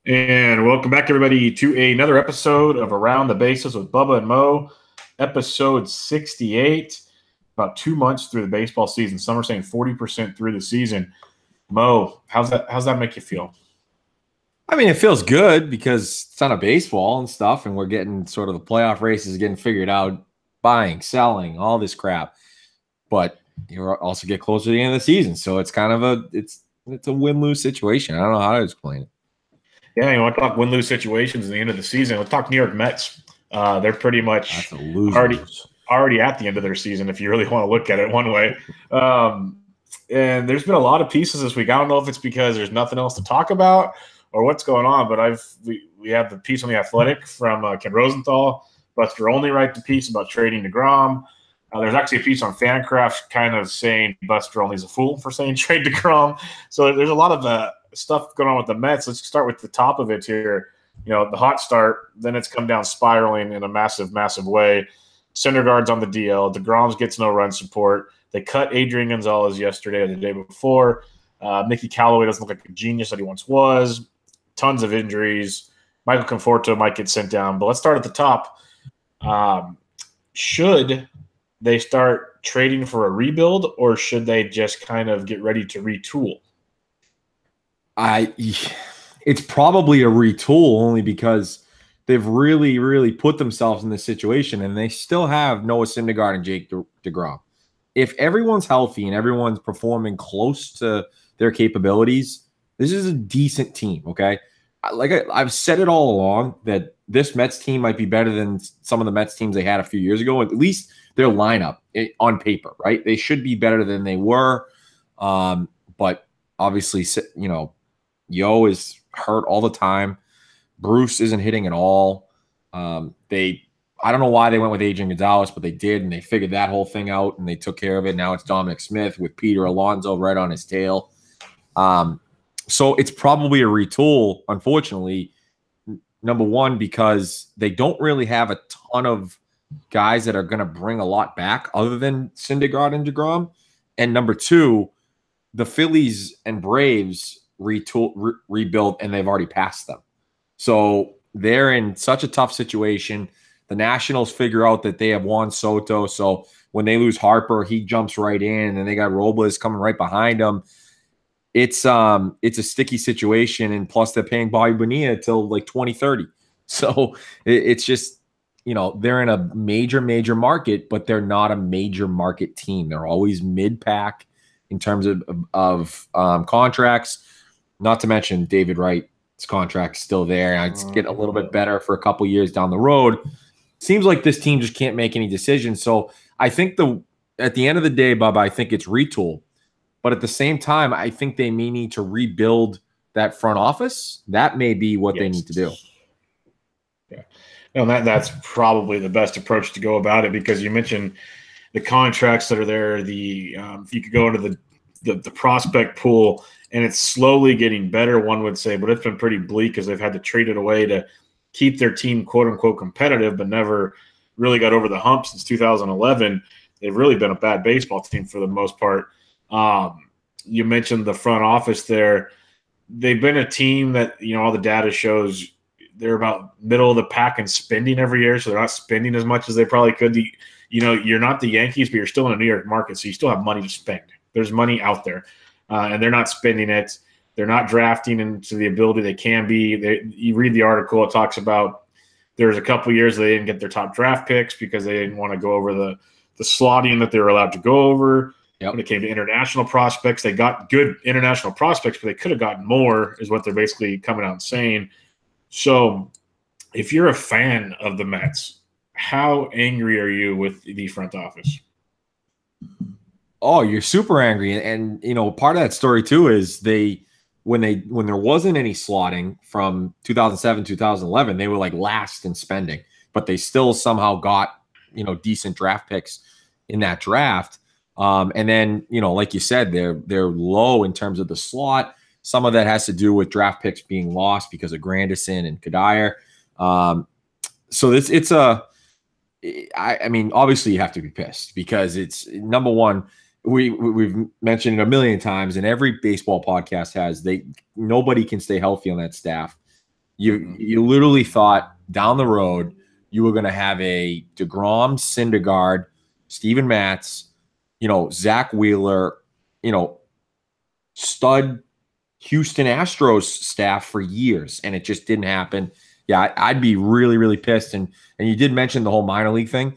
And welcome back, everybody, to another episode of Around the Bases with Bubba and Mo, episode 68. About 2 months through the baseball season. Some are saying 40% through the season. Mo, how's that make you feel? I mean, it feels good because it's on a baseball and stuff, and we're getting sort of the playoff races getting figured out, buying, selling, all this crap. But you also get closer to the end of the season, so it's kind of it's a win-lose situation. I don't know how to explain it. Yeah, you want to talk win-lose situations at the end of the season? Let's talk New York Mets. They're pretty much already at the end of their season, if you really want to look at it one way. And there's been a lot of pieces this week. I don't know if it's because there's nothing else to talk about or what's going on, but we have the piece on the Athletic from Ken Rosenthal. Buster Olney wrote the piece about trading DeGrom. There's actually a piece on Fancraft kind of saying Buster Olney's a fool for saying trade DeGrom. So there's a lot of stuff going on with the Mets. Let's start with the top of it here. You know, the hot start, then it's come down spiraling in a massive, massive way. Syndergaard's on the DL. DeGrom gets no run support. They cut Adrian Gonzalez yesterday or the day before. Mickey Callaway doesn't look like a genius that he once was. Tons of injuries. Michael Conforto might get sent down. But let's start at the top. Should they start trading for a rebuild, or should they just kind of get ready to retool? It's probably a retool only because they've really, really put themselves in this situation, and they still have Noah Syndergaard and Jake DeGrom. If everyone's healthy and everyone's performing close to their capabilities, this is a decent team, okay? I've said it all along that this Mets team might be better than some of the Mets teams they had a few years ago, at least their lineup on paper, right? They should be better than they were, but obviously, you know, Yo is hurt all the time. Bruce isn't hitting at all. I don't know why they went with Adrian Gonzalez, but they did, and they figured that whole thing out, and they took care of it. Now it's Dominic Smith with Peter Alonso right on his tail. So it's probably a retool, unfortunately, number one, because they don't really have a ton of guys that are going to bring a lot back other than Syndergaard and DeGrom. And number two, the Phillies and Braves rebuild, and they've already passed them. So they're in such a tough situation. The Nationals figure out that they have Juan Soto. So when they lose Harper, he jumps right in, and they got Robles coming right behind them. It's a sticky situation, and plus they're paying Bobby Bonilla till like 2030. So it's just, you know, they're in a major market, but they're not a major market team. They're always mid-pack in terms of contracts. Not to mention David Wright's contract's still there. It's getting a little bit better for a couple years down the road. Seems like this team just can't make any decisions. So I think at the end of the day, Bubba, I think it's retool. But at the same time, I think they may need to rebuild that front office. That may be what they need to do. Yeah. No, that's probably the best approach to go about it, because you mentioned the contracts that are there. If you could go into the prospect pool, and it's slowly getting better, one would say, but it's been pretty bleak because they've had to trade it away to keep their team quote unquote competitive, but never really got over the hump since 2011. They've really been a bad baseball team for the most part. You mentioned the front office there. They've been a team that, you know, all the data shows they're about middle of the pack in spending every year, so they're not spending as much as they probably could. You know, you're not the Yankees, but you're still in a New York market, so you still have money to spend. There's money out there, and they're not spending it. They're not drafting into the ability they can be. You read the article, it talks about there's a couple years they didn't get their top draft picks because they didn't want to go over the slotting that they were allowed to go over. Yep. When it came to international prospects, they got good international prospects, but they could have gotten more, is what they're basically coming out and saying. So if you're a fan of the Mets, how angry are you with the front office? Oh, you're super angry. And you know, part of that story too is when there wasn't any slotting from 2007, 2011, they were like last in spending, but they still somehow got, you know, decent draft picks in that draft. And then, you know, like you said, they're low in terms of the slot. Some of that has to do with draft picks being lost because of Granderson and Kadire. So I mean, obviously you have to be pissed because it's number one. We've mentioned it a million times, and every baseball podcast nobody can stay healthy on that staff. You literally thought down the road you were going to have a DeGrom, Syndergaard, Steven Matz, Zach Wheeler, stud Houston Astros staff for years, and it just didn't happen. Yeah, I'd be really, really pissed. And you did mention the whole minor league thing.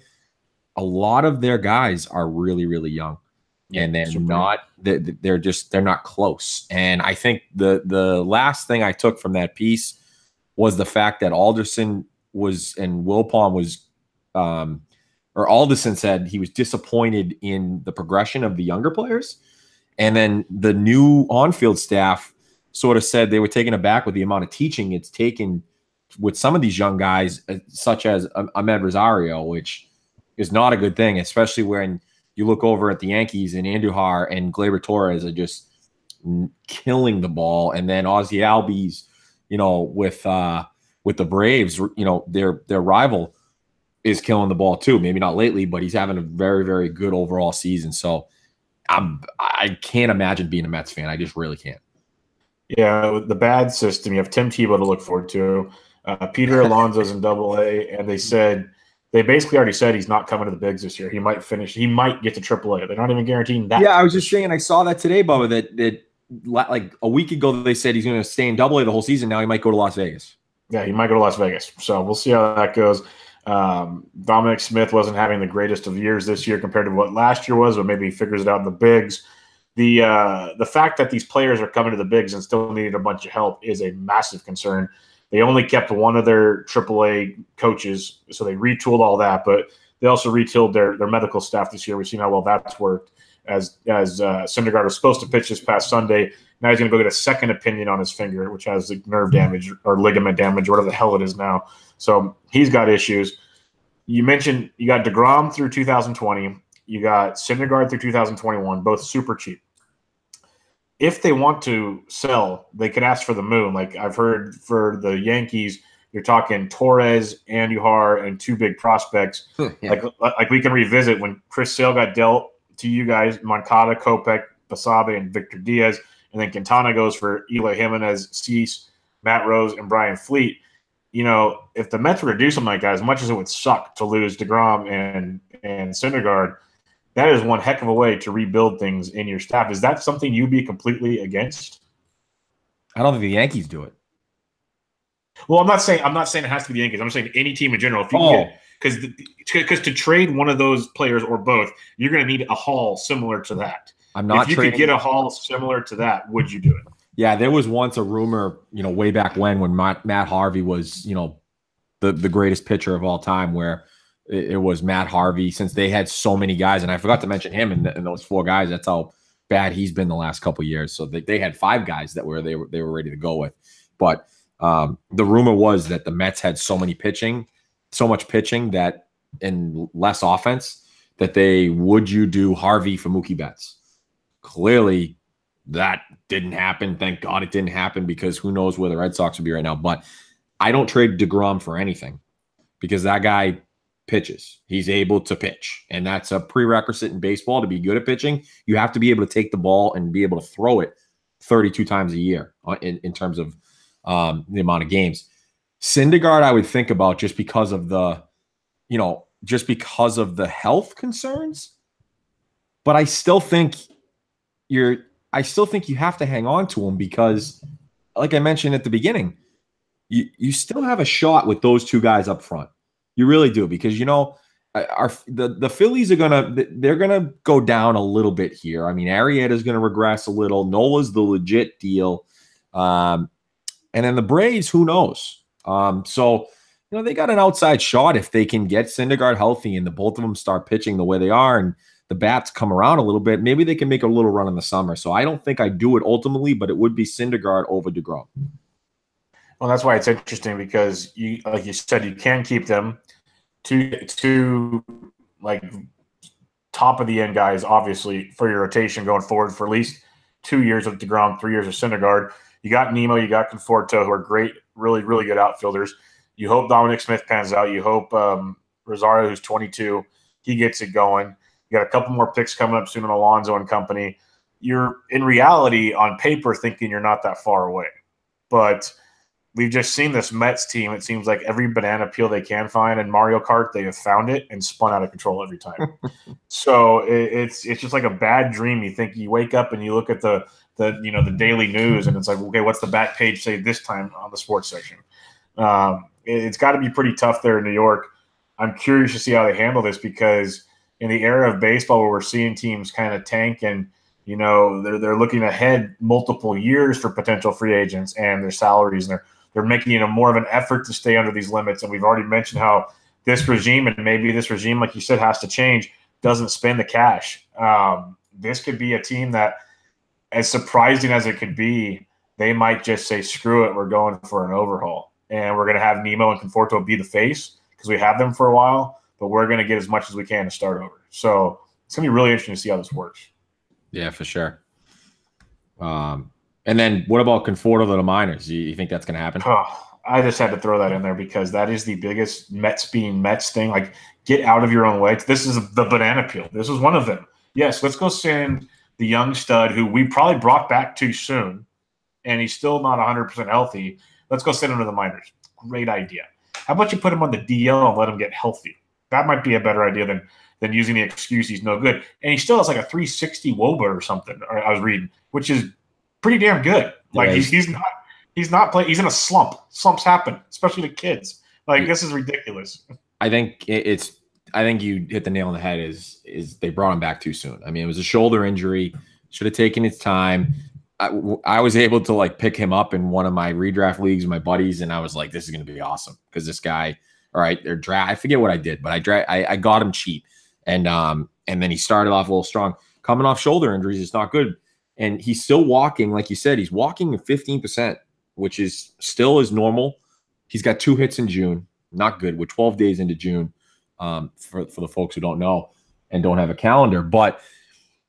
A lot of their guys are really, really young, and they're not close. And I think the last thing I took from that piece was the fact that Alderson and Wilpon was, or Alderson said he was disappointed in the progression of the younger players. And then the new on-field staff sort of said they were taken aback with the amount of teaching it's taken with some of these young guys, such as Ahmed Rosario, which is not a good thing, especially when you look over at the Yankees and Andujar and Gleyber Torres are just killing the ball. And then Ozzie Albies, with the Braves, their rival is killing the ball too. Maybe not lately, but he's having a very, very good overall season. So I can't imagine being a Mets fan. I just really can't. Yeah, with the bad system, you have Tim Tebow to look forward to. Peter Alonso's in Double-A, and they basically already said he's not coming to the bigs this year. He might get to Triple-A. They're not even guaranteeing that. Yeah, I was just saying, I saw that today, Bubba, that like a week ago they said he's going to stay in Double-A the whole season. Now he might go to Las Vegas. Yeah, he might go to Las Vegas. So we'll see how that goes. Dominic Smith wasn't having the greatest of years this year compared to what last year was, but maybe he figures it out in the bigs. The fact that these players are coming to the bigs and still needed a bunch of help is a massive concern. They only kept one of their AAA coaches, so they retooled all that, but they also retooled their medical staff this year. We've seen how well that's worked. As Syndergaard was supposed to pitch this past Sunday, now he's going to go get a second opinion on his finger, which has nerve damage or ligament damage, or whatever the hell it is now. So he's got issues. You mentioned you got DeGrom through 2020. You got Syndergaard through 2021, both super cheap. If they want to sell, they could ask for the moon. Like I've heard for the Yankees, you're talking Torres, Andujar, and two big prospects. Yeah. Like we can revisit when Chris Sale got dealt to you guys, Moncada, Kopech, Basabe, and Victor Diaz, and then Quintana goes for Eloy Jimenez, Cease, Matt Rose, and Brian Fleet. If the Mets were to do something like that, as much as it would suck to lose DeGrom and Syndergaard, that is one heck of a way to rebuild things in your staff. Is that something you'd be completely against? I don't think the Yankees do it. Well, I'm not saying it has to be the Yankees. I'm saying any team in general. If you because to trade one of those players or both, you're going to need a haul similar to that. If you could get a haul similar to that, would you do it? Yeah, there was once a rumor, way back when Matt Harvey was, the greatest pitcher of all time, where it was Matt Harvey, since they had so many guys, and I forgot to mention him and those four guys. That's how bad he's been the last couple of years. So they had five guys that they were ready to go with. But the rumor was that the Mets had so much pitching that and less offense that would you do Harvey for Mookie Betts? Clearly, that didn't happen. Thank God it didn't happen, because who knows where the Red Sox would be right now. But I don't trade DeGrom for anything, because that guy pitches. He's able to pitch, and that's a prerequisite in baseball to be good at pitching. You have to be able to take the ball and be able to throw it 32 times a year in terms of the amount of games. Syndergaard, I would think about just because of the health concerns, but I still think you have to hang on to him, because, like I mentioned at the beginning, you still have a shot with those two guys up front. You really do, because the Phillies are gonna go down a little bit here. I mean, Arrieta's gonna regress a little. Nola's the legit deal, and then the Braves, who knows? So they got an outside shot if they can get Syndergaard healthy and the both of them start pitching the way they are, and the bats come around a little bit. Maybe they can make a little run in the summer. So I don't think I do it ultimately, but it would be Syndergaard over DeGrom. Well, that's why it's interesting, because like you said, you can keep them two like top of the end guys, obviously, for your rotation going forward for at least 2 years of DeGrom, 3 years of Syndergaard. You got Nemo, you got Conforto, who are great, really, really good outfielders. You hope Dominic Smith pans out. You hope Rosario, who's 22, he gets it going. You got a couple more picks coming up soon on Alonso and company. You're, in reality, on paper, thinking you're not that far away. But we've just seen this Mets team. It seems like every banana peel they can find in Mario Kart, they have found it and spun out of control every time. So it's just like a bad dream. You think you wake up and you look at the daily news and it's like, okay, what's the back page say this time on the sports section? It's got to be pretty tough there in New York. I'm curious to see how they handle this because in the era of baseball where we're seeing teams kind of tank and they're looking ahead multiple years for potential free agents and their salaries, and they're making more of an effort to stay under these limits. And we've already mentioned how this regime, and maybe this regime, like you said, has to change, doesn't spend the cash. This could be a team that, as surprising as it could be, they might just say, screw it, we're going for an overhaul. And we're going to have Nemo and Conforto be the face because we have them for a while, but we're going to get as much as we can to start over. So it's going to be really interesting to see how this works. Yeah, for sure. And then what about Conforto to the minors? You think that's going to happen? Oh, I just had to throw that in there because that is the biggest Mets being Mets thing. Like, get out of your own way. This is the banana peel. This is one of them. Yes, let's go send the young stud who we probably brought back too soon, and he's still not 100% healthy. Let's go send him to the minors. Great idea. How about you put him on the DL and let him get healthy? That might be a better idea than using the excuse he's no good. And he still has like a 360 WOBA or something, or I was reading, which is pretty damn good. Like, yeah, he's not playing. He's in a slump. Slumps happen, especially to kids. Like, this is ridiculous. I think you hit the nail on the head is they brought him back too soon. I mean, it was a shoulder injury. Should have taken its time. I was able to like pick him up in one of my redraft leagues with my buddies, and I was like, this is going to be awesome because this guy, all right, they're draft. I forget what I did, but I got him cheap. And then he started off a little strong. Coming off shoulder injuries, it's not good. And he's still walking, like you said, he's walking at 15%, which is still is normal. He's got 2 hits in June. Not good. We're 12 days into June, for the folks who don't know and don't have a calendar. But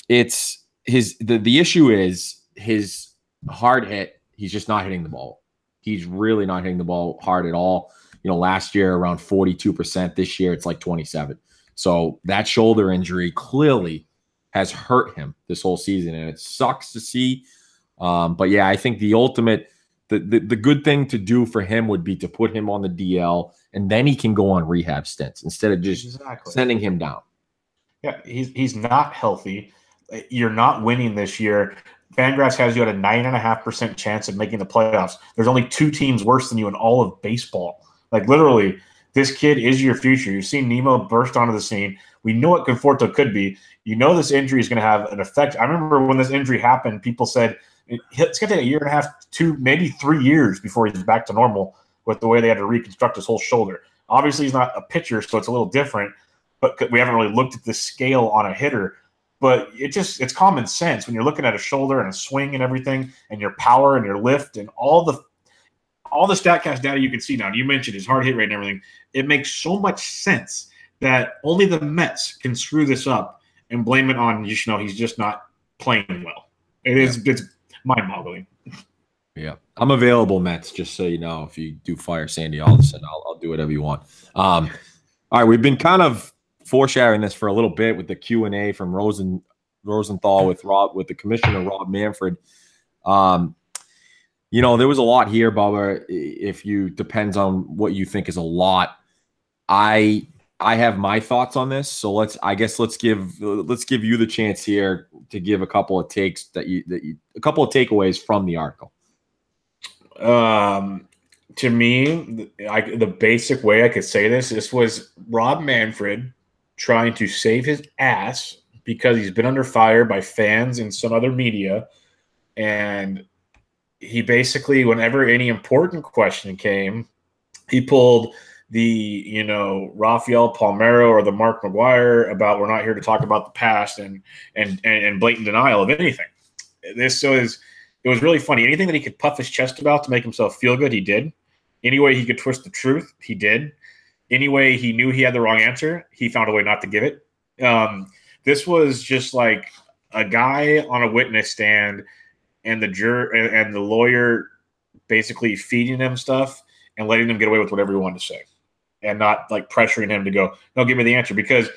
it's the issue is his hard hit. He's just not hitting the ball. He's really not hitting the ball hard at all. Last year around 42%. This year it's like 27%. So that shoulder injury clearly has hurt him this whole season, and it sucks to see. But yeah, I think the ultimate, the good thing to do for him would be to put him on the DL, and then he can go on rehab stints instead of just sending him down. Yeah, he's not healthy. You're not winning this year. Fangraphs has you at a 9.5% chance of making the playoffs. There's only 2 teams worse than you in all of baseball. Like, literally, this kid is your future. You've seen Nemo burst onto the scene. We know what Conforto could be. This injury is going to have an effect. I remember when this injury happened, people said it's going to take 1.5 to 2, maybe 3 years before he's back to normal with the way they had to reconstruct his whole shoulder. Obviously, he's not a pitcher, so it's a little different, but we haven't really looked at the scale on a hitter. But it's common sense when you're looking at a shoulder and a swing and everything and your power and your lift and all the StatCast data you can see now. And you mentioned his hard hit rate and everything. It makes so much sense that only the Mets can screw this up and blame it on, he's just not playing well. It's mind-boggling. Yeah. I'm available, Mets, just so you know. If you do fire Sandy Alderson, I'll do whatever you want. All right, we've been kind of foreshadowing this for a little bit with the Q&A from Rosenthal with the commissioner, Rob Manfred. There was a lot here, Bubba. Depends on what you think is a lot. I have my thoughts on this, so let's give you the chance here to give a couple of takes a couple of takeaways from the article. To me, the basic way I could say this was Rob Manfred trying to save his ass because he's been under fire by fans and some other media, and he basically, whenever any important question came, he pulled the, Rafael Palmeiro or the Mark McGuire about we're not here to talk about the past and blatant denial of anything. It was really funny. Anything that he could puff his chest about to make himself feel good, he did. Any way he could twist the truth, he did. Any way he knew he had the wrong answer, he found a way not to give it. This was just like a guy on a witness stand and the juror and the lawyer basically feeding him stuff and letting him get away with whatever he wanted to say and not like pressuring him to go, no, give me the answer, because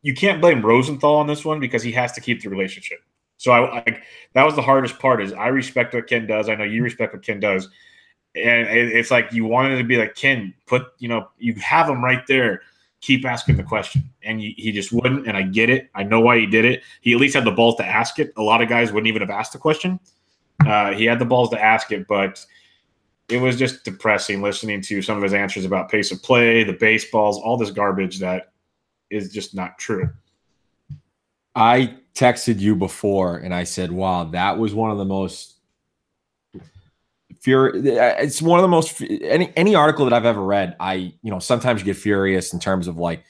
you can't blame Rosenthal on this one because he has to keep the relationship. So that was the hardest part is I respect what Ken does. I know you respect what Ken does. And it's like you wanted to be like, Ken, you have him right there. Keep asking the question. And he just wouldn't. And I get it. I know why he did it. He at least had the balls to ask it. A lot of guys wouldn't even have asked the question. He had the balls to ask it, but it was just depressing listening to some of his answers about pace of play, the baseballs, all this garbage that is just not true. I texted you before and I said, wow, that was one of the most it's one of the most any article that I've ever read. Sometimes you get furious in terms of like,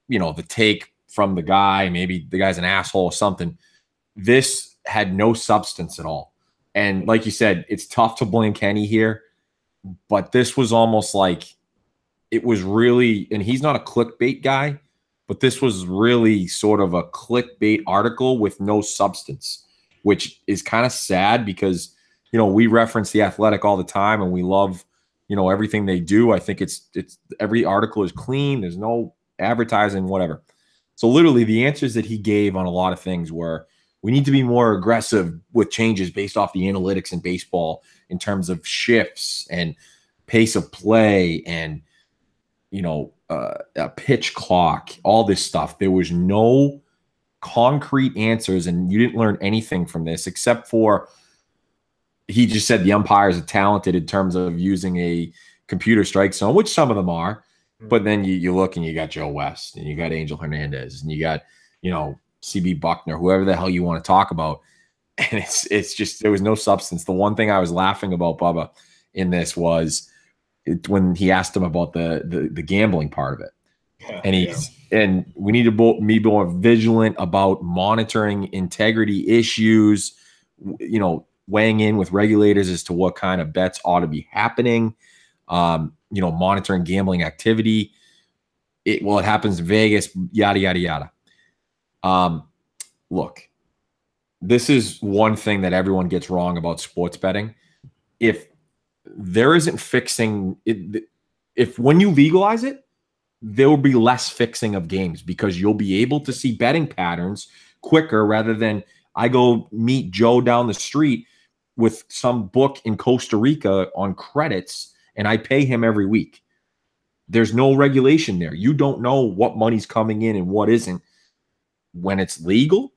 the take from the guy, maybe the guy's an asshole or something. This had no substance at all. And like you said, it's tough to blame Kenny here, but this was almost like it was really, and he's not a clickbait guy, but this was really sort of a clickbait article with no substance, which is kind of sad because, we reference the Athletic all the time and we love, everything they do. I think it's every article is clean. There's no advertising, whatever. So literally the answers that he gave on a lot of things were, we need to be more aggressive with changes based off the analytics in baseball in terms of shifts and pace of play and, a pitch clock, all this stuff. There was no concrete answers, and you didn't learn anything from this except for he just said the umpires are talented in terms of using a computer strike zone, which some of them are. But then you look and you got Joe West and you got Angel Hernandez and you got, CB Buckner, whoever the hell you want to talk about. And it's just, there was no substance. The one thing I was laughing about Bubba in this was when he asked him about the gambling part of it. Yeah, and we need to be more vigilant about monitoring integrity issues, weighing in with regulators as to what kind of bets ought to be happening, monitoring gambling activity. It happens in Vegas, yada, yada, yada. Look, this is one thing that everyone gets wrong about sports betting. If there isn't fixing it, if when you legalize it, there will be less fixing of games because you'll be able to see betting patterns quicker rather than I go meet Joe down the street with some book in Costa Rica on credits and I pay him every week. There's no regulation there. You don't know what money's coming in and what isn't. When it's legal,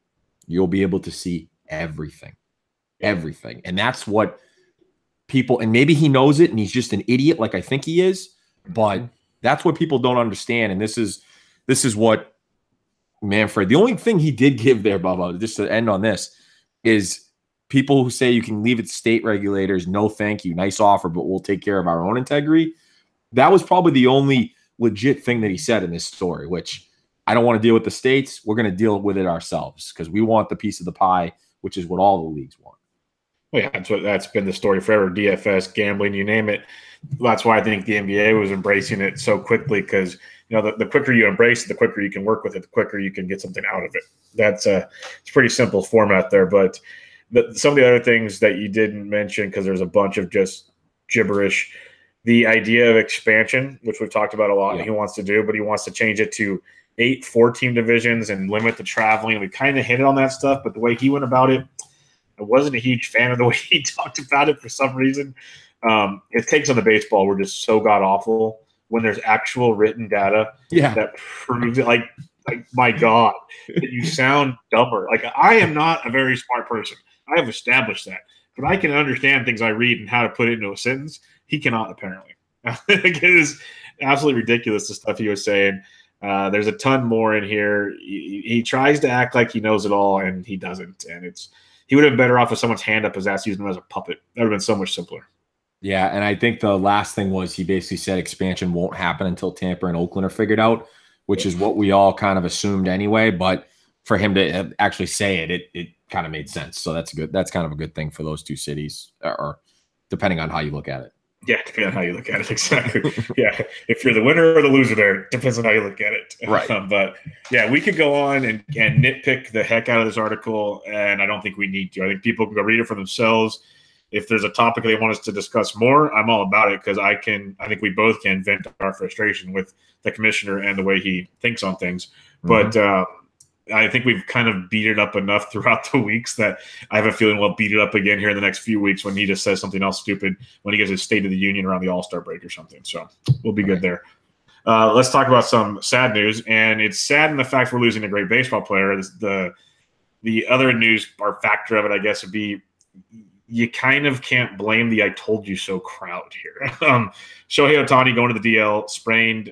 you'll be able to see everything. And that's what people, and maybe he knows it and he's just an idiot like I think he is, but that's what people don't understand. And this is what Manfred, the only thing he did give there, Bubba, just to end on this, is people who say you can leave it to state regulators. No, thank you. Nice offer, but we'll take care of our own integrity. That was probably the only legit thing that he said in this story, which I don't want to deal with the states. We're going to deal with it ourselves because we want the piece of the pie, which is what all the leagues want. Well, yeah, that's been the story forever. DFS, gambling, you name it. That's why I think the NBA was embracing it so quickly because the quicker you embrace it, the quicker you can work with it, the quicker you can get something out of it. That's it's a pretty simple format there. But some of the other things that you didn't mention because there's a bunch of just gibberish. The idea of expansion, which we've talked about a lot, he wants to do, but he wants to change it to 8 4-team divisions and limit the traveling. We kind of hinted on that stuff, but the way he went about it, I wasn't a huge fan of the way he talked about it for some reason. His takes on the baseball were just so god-awful when there's actual written data that proves it. Like my God, you sound dumber. Like, I am not a very smart person. I have established that. But I can understand things I read and how to put it into a sentence. He cannot, apparently. It is absolutely ridiculous, the stuff he was saying. There's a ton more in here. He tries to act like he knows it all, and he doesn't. And he would have been better off with someone's hand up his ass using him as a puppet. That would have been so much simpler. Yeah, and I think the last thing was he basically said expansion won't happen until Tampa and Oakland are figured out, which is what we all kind of assumed anyway. But for him to actually say it kind of made sense. So that's good. That's kind of a good thing for those two cities, or depending on how you look at it. Yeah, depending on how you look at it, exactly. Yeah, if you're the winner or the loser there, depends on how you look at it. Right. But, yeah, we could go on and nitpick the heck out of this article, and I don't think we need to. I think people can go read it for themselves. If there's a topic they want us to discuss more, I'm all about it because I think we both can vent our frustration with the commissioner and the way he thinks on things. Mm-hmm. But I think we've kind of beat it up enough throughout the weeks that I have a feeling we'll beat it up again here in the next few weeks when he just says something else stupid when he gives his State of the Union around the All-Star break or something. So we'll be good there. Let's talk about some sad news, and it's sad in the fact we're losing a great baseball player. The other news or factor of it, I guess, would be you kind of can't blame the "I told you so" crowd here. Shohei Ohtani going to the DL, sprained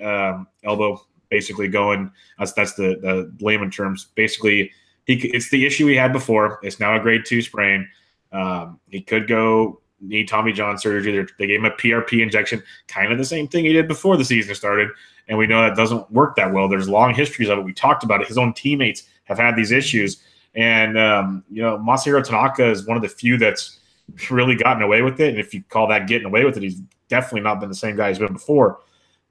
elbow. Basically going, that's the layman terms. Basically, it's the issue he had before. It's now a grade 2 sprain. He could need Tommy John surgery. They gave him a PRP injection, kind of the same thing he did before the season started. And we know that doesn't work that well. There's long histories of it. We talked about it. His own teammates have had these issues. And, Masahiro Tanaka is one of the few that's really gotten away with it. And if you call that getting away with it, he's definitely not been the same guy he's been before.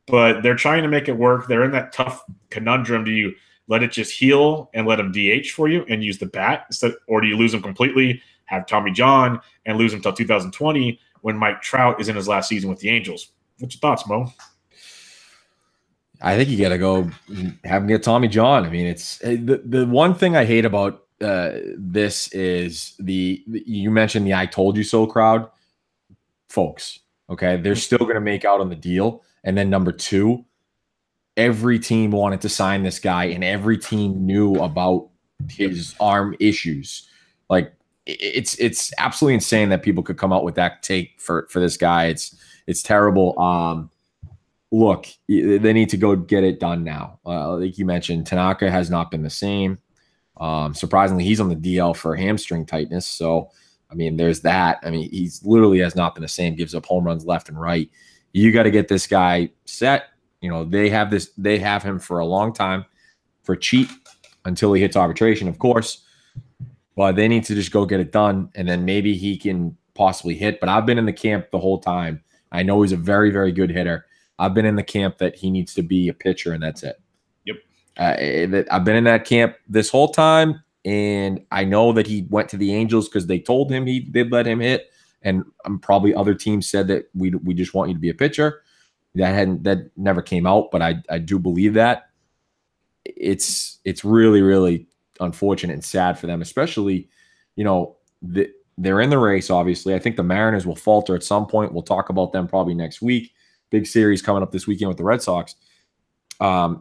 But they're trying to make it work. They're in that tough conundrum. Do you let it just heal and let him DH for you and use the bat instead, or do you lose him completely, have Tommy John, and lose him until 2020 when Mike Trout is in his last season with the Angels? What's your thoughts, Mo? I think you got to go have him get Tommy John. I mean, it's the one thing I hate about this is you mentioned the "I told you so" crowd, folks. Okay, they're still going to make out on the deal. And then number 2, every team wanted to sign this guy, and every team knew about his arm issues. Like it's absolutely insane that people could come out with that take for this guy. It's terrible. Look, they need to go get it done now. Like you mentioned, Tanaka has not been the same. Surprisingly, he's on the DL for hamstring tightness. So, I mean, there's that. I mean, he's literally has not been the same. Gives up home runs left and right. You got to get this guy set. They have him for a long time for cheap until he hits arbitration, of course. But they need to just go get it done, and then maybe he can possibly hit. But I've been in the camp the whole time. I know he's a very, very good hitter. I've been in the camp that he needs to be a pitcher, and that's it. Yep. I've been in that camp this whole time, and I know that he went to the Angels because they told him they'd let him hit. And probably other teams said that we just want you to be a pitcher. That never came out, but I do believe that. It's really, really unfortunate and sad for them, especially, they're in the race, obviously. I think the Mariners will falter at some point. We'll talk about them probably next week. Big series coming up this weekend with the Red Sox.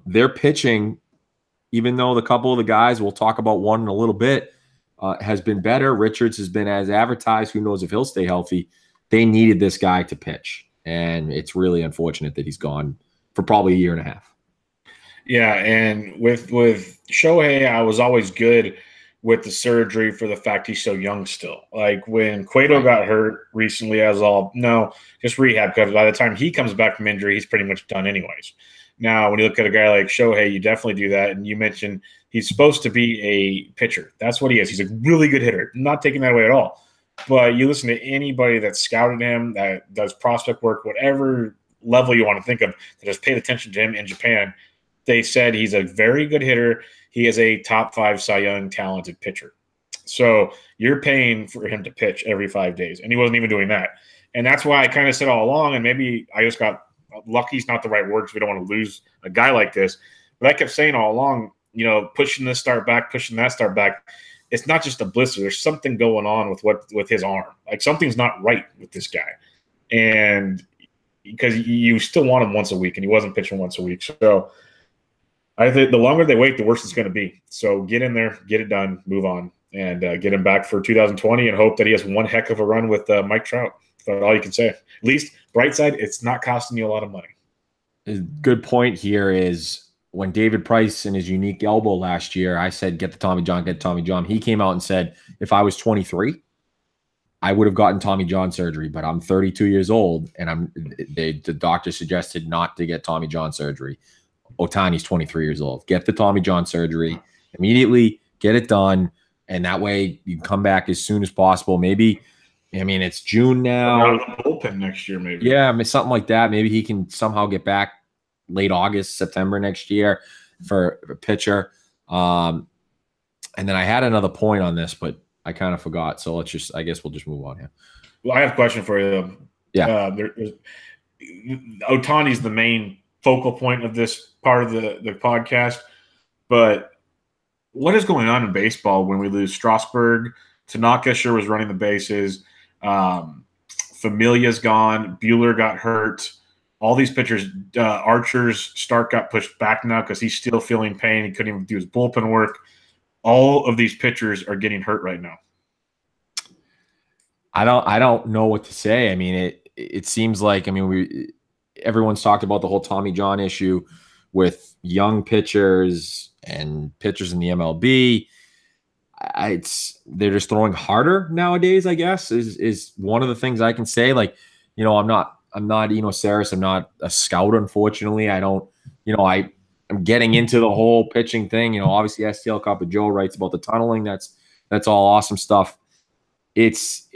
They're pitching, even though the couple of the guys, we'll talk about one in a little bit, has been better. Richards has been as advertised. Who knows if he'll stay healthy? They needed this guy to pitch, and it's really unfortunate that he's gone for probably a year and a half. Yeah, and with Shohei, I was always good with the surgery for the fact he's so young still. Like when Cueto got hurt recently, I was all, no, just rehab, because by the time he comes back from injury, he's pretty much done anyways. Now, when you look at a guy like Shohei, you definitely do that. And you mentioned he's supposed to be a pitcher. That's what he is. He's a really good hitter. I'm not taking that away at all. But you listen to anybody that scouted him, that does prospect work, whatever level you want to think of, that has paid attention to him in Japan, they said he's a very good hitter. He is a top 5 Cy Young talented pitcher. So you're paying for him to pitch every 5 days, and he wasn't even doing that. And that's why I kind of said all along, and maybe I just got lucky is not the right word because we don't want to lose a guy like this. But I kept saying all along, pushing this start back, pushing that start back. It's not just a blister. There's something going on with his arm. Like something's not right with this guy. And because you still want him once a week, and he wasn't pitching once a week. So I think the longer they wait, the worse it's going to be. So get in there, get it done, move on, and get him back for 2020 and hope that he has one heck of a run with Mike Trout. That's all you can say. At least, bright side, it's not costing you a lot of money. A good point here is when David Price in his unique elbow last year, I said, get Tommy John. He came out and said, if I was 23, I would have gotten Tommy John surgery, but I'm 32 years old, and the doctor suggested not to get Tommy John surgery. Ohtani's 23 years old. Get the Tommy John surgery immediately, get it done, and that way you can come back as soon as possible. Maybe, it's June now. Out of the bullpen next year, maybe. Yeah, something like that. Maybe he can somehow get back late August, September next year for a pitcher. And then I had another point on this, but I kind of forgot. So I guess we'll just move on here. Well, I have a question for you. Yeah. Ohtani's the main focal point of this part of the podcast, but what is going on in baseball when we lose Strasburg? Tanaka sure was running the bases. Familia's gone. Bueller got hurt. All these pitchers, Archer's Stark got pushed back now because he's still feeling pain. He couldn't even do his bullpen work. All of these pitchers are getting hurt right now. I don't know what to say. I mean, it seems like, I mean, everyone's talked about the whole Tommy John issue with young pitchers and pitchers in the MLB. They're just throwing harder nowadays, I guess, is one of the things I can say. Like, you know, I'm not Eno Saris. I'm not a scout, unfortunately. I don't, you know, I'm getting into the whole pitching thing. You know, obviously STL Cup of Joe writes about the tunneling. That's all awesome stuff. It's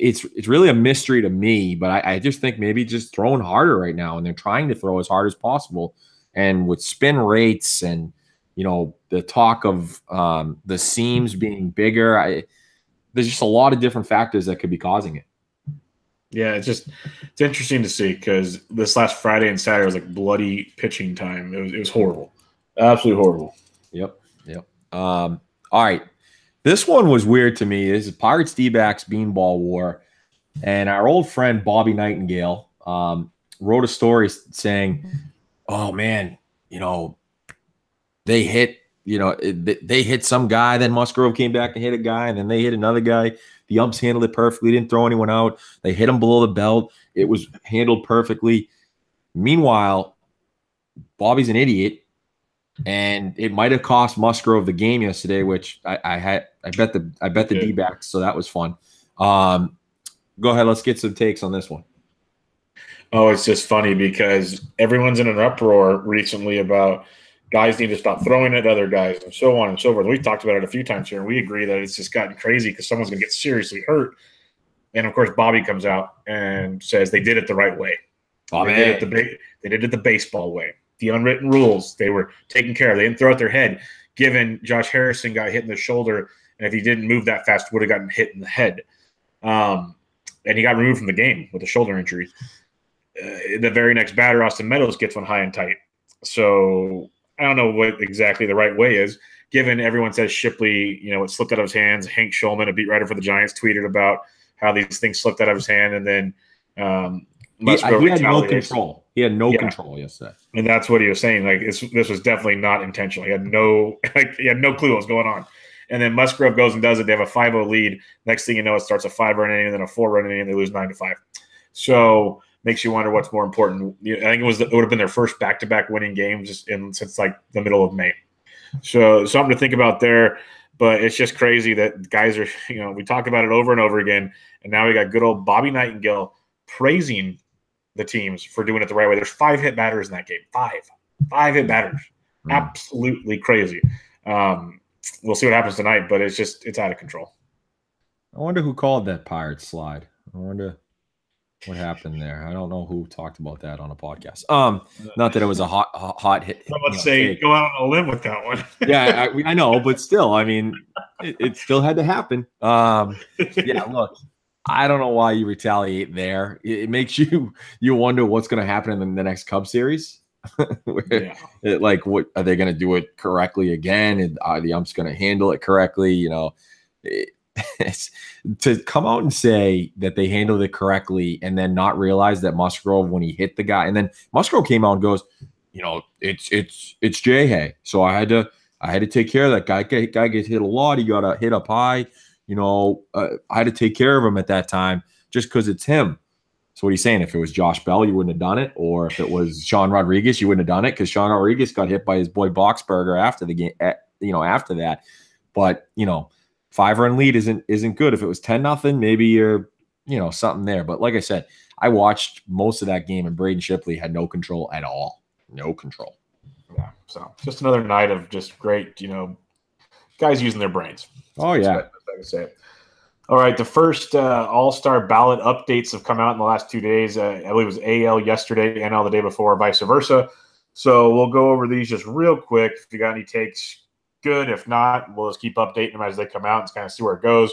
really a mystery to me, but I just think maybe just throwing harder right now, and they're trying to throw as hard as possible. And with spin rates and, you know, the talk of the seams being bigger, there's just a lot of different factors that could be causing it. Yeah, it's interesting to see, because this last Friday and Saturday was like bloody pitching time. It was horrible, absolutely horrible. Yep. All right, this one was weird to me. This is Pirates DBacks Beanball War, and our old friend Bobby Nightingale wrote a story saying, "Oh man, you know, they hit." You know, they hit some guy, then Musgrove came back and hit a guy, and then they hit another guy. The umps handled it perfectly, didn't throw anyone out. They hit him below the belt. It was handled perfectly. Meanwhile, Bobby's an idiot, and it might have cost Musgrove the game yesterday, which I bet the D-backs, so that was fun. Go ahead, let's get some takes on this one. Oh, it's just funny because everyone's in an uproar recently about guys need to stop throwing at other guys and so on and so forth. We've talked about it a few times here, and we agree that it's just gotten crazy because someone's going to get seriously hurt. And, of course, Bobby comes out and says they did it the right way. They did it the baseball way. The unwritten rules, they were taken care of. They didn't throw at their head, given Josh Harrison got hit in the shoulder, and if he didn't move that fast, would have gotten hit in the head. And he got removed from the game with a shoulder injury. The very next batter, Austin Meadows, gets one high and tight. So I don't know what exactly the right way is, given everyone says Shipley, you know, it slipped out of his hands. Hank Schulman, a beat writer for the Giants, tweeted about how these things slipped out of his hand, and then he had no control. He had no control yesterday, and that's what he was saying. Like this was definitely not intentional. He had no clue what was going on. And then Musgrove goes and does it. They have a 5-0 lead. Next thing you know, it starts a 5-run inning and then a 4-run inning, and they lose 9-5. So makes you wonder what's more important. I think it would have been their first back-to-back winning games since like the middle of May. So something to think about there. But it's just crazy that guys are, you know, we talk about it over and over again, and now we got good old Bobby Nightingale praising the teams for doing it the right way. There's 5 hit batters in that game. 5 hit batters. Absolutely crazy. We'll see what happens tonight, but it's out of control. I wonder who called that Pirates slide. I wonder what happened there. I don't know who talked about that on a podcast. Not that it was a hot hit. Let's say go out on a limb with that one. Yeah, I know, but still, I mean, it still had to happen. Yeah, look, I don't know why you retaliate there. It makes you wonder what's going to happen in the next Cubs series. Like, what are they going to do it correctly again? And are the umps going to handle it correctly? You know, to come out and say that they handled it correctly and then not realize that Musgrove, when he hit the guy, and then Musgrove came out and goes, you know, it's Shohei, so I had to take care of that guy. Guy gets hit a lot. He got a hit up high. You know, I had to take care of him at that time just because it's him. So what are you saying? If it was Josh Bell, you wouldn't have done it, or if it was Sean Rodriguez, you wouldn't have done it because Sean Rodriguez got hit by his boy Boxberger after the game. You know, after that, but you know, 5-run lead isn't good. If it was 10-0, maybe you're, you know, something there. But like I said, I watched most of that game, and Braden Shipley had no control at all. No control. Yeah. So just another night of just great, you know, guys using their brains. Oh yeah. That's what I would say. All right, the first All-Star ballot updates have come out in the last 2 days. I believe it was AL yesterday, NL the day before, vice versa. So we'll go over these just real quick. If you got any takes, good. If not, we'll just keep updating them as they come out and kind of see where it goes.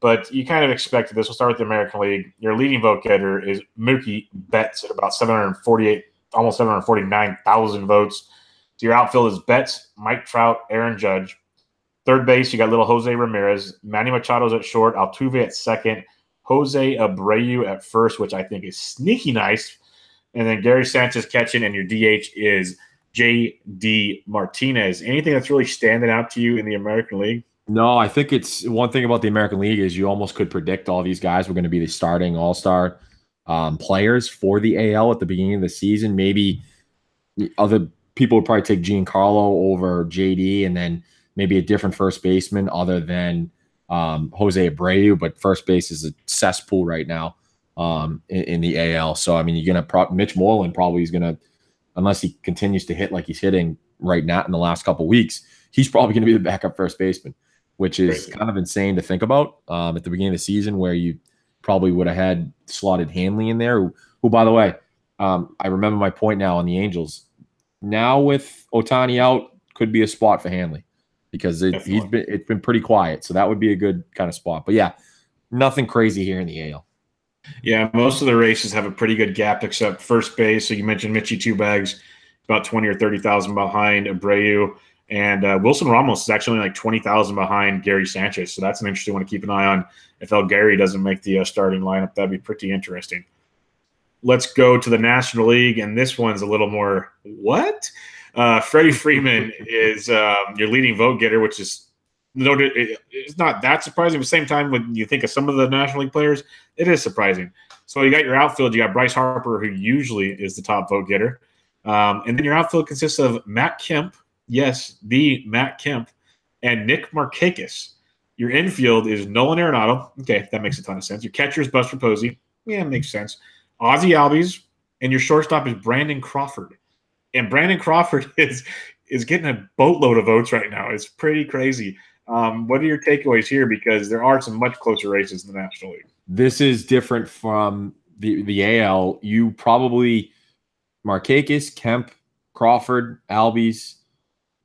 But you kind of expected this. We'll start with the American League. Your leading vote getter is Mookie Betts at about 748, almost 749,000 votes. So your outfield is Betts, Mike Trout, Aaron Judge. Third base, you got little Jose Ramirez. Manny Machado's at short. Altuve at second. Jose Abreu at first, which I think is sneaky nice. And then Gary Sanchez catching, and your DH is J.D. Martinez. Anything that's really standing out to you in the American League? No, I think it's one thing about the American League is you almost could predict all these guys were going to be the starting all-star players for the AL at the beginning of the season. Maybe other people would probably take Giancarlo over JD, and then maybe a different first baseman other than Jose Abreu. But first base is a cesspool right now in the AL. So, I mean, you're going to Mitch Moreland probably is going to, unless he continues to hit like he's hitting right now in the last couple of weeks, he's probably going to be the backup first baseman, which is kind of insane to think about at the beginning of the season, where you probably would have had slotted Hanley in there, who by the way, I remember my point now on the Angels. Now with Ohtani out, could be a spot for Hanley because it's been pretty quiet. So that would be a good kind of spot. But yeah, nothing crazy here in the AL. Yeah, most of the races have a pretty good gap except first base. So you mentioned Mitchie Two Bags, about 20 or 30,000 behind Abreu. And Wilson Ramos is actually like 20,000 behind Gary Sanchez. So that's an interesting one to keep an ide on. If El Gary doesn't make the starting lineup, that'd be pretty interesting. Let's go to the National League, and this one's a little more what? Freddie Freeman is your leading vote getter, which is it's not that surprising. But at the same time, when you think of some of the National League players, it is surprising. So you got your outfield. You got Bryce Harper, who usually is the top vote getter. And then your outfield consists of Matt Kemp, yes, the Matt Kemp, and Nick Markakis. Your infield is Nolan Arenado. Okay, that makes a ton of sense. Your catcher is Buster Posey. Yeah, it makes sense. Ozzie Albies, and your shortstop is Brandon Crawford. And Brandon Crawford is getting a boatload of votes right now. It's pretty crazy. What are your takeaways here? Because there are some much closer races in the National League. This is different from the AL. You probably Markakis, Kemp, Crawford, Albies,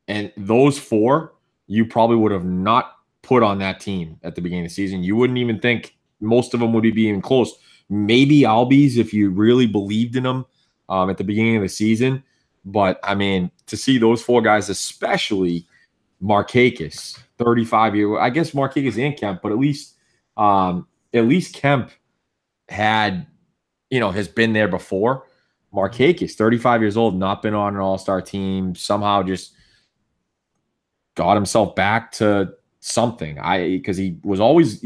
and those four you probably would have not put on that team at the beginning of the season. You wouldn't even think most of them would be even close. Maybe Albies if you really believed in them at the beginning of the season. But, I mean, to see those four guys, especially Markakis, 35-year, I guess Markakis and Kemp, but at least Kemp had, has been there before. Markakis, 35 years old, not been on an all-star team, somehow just got himself back to something. Because he's always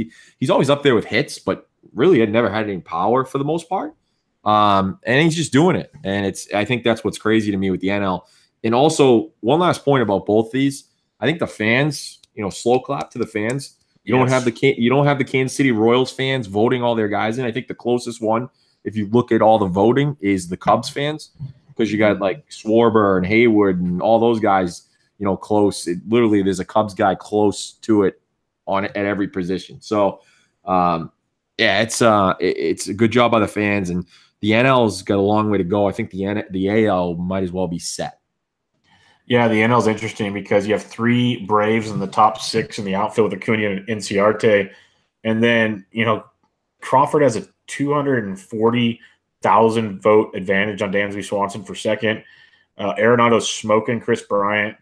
up there with hits, but really had never had any power for the most part. And he's just doing it. And I think that's what's crazy to me with the NL. And also, one last point about both these. I think the fans, slow clap to the fans. You don't have the Kansas City Royals fans voting all their guys in. I think the closest one, if you look at all the voting, is the Cubs fans, because you got like Schwarber and Haywood and all those guys, close. Literally, there's a Cubs guy close to it at every position. So, yeah, it's a good job by the fans, and the NL's got a long way to go. I think the AL might as well be set. Yeah, the NL's interesting because you have three Braves in the top six in the outfield with Acuna and Inciarte. And then, Crawford has a 240,000 vote advantage on Dansby Swanson for second. Arenado's smoking Chris Bryant.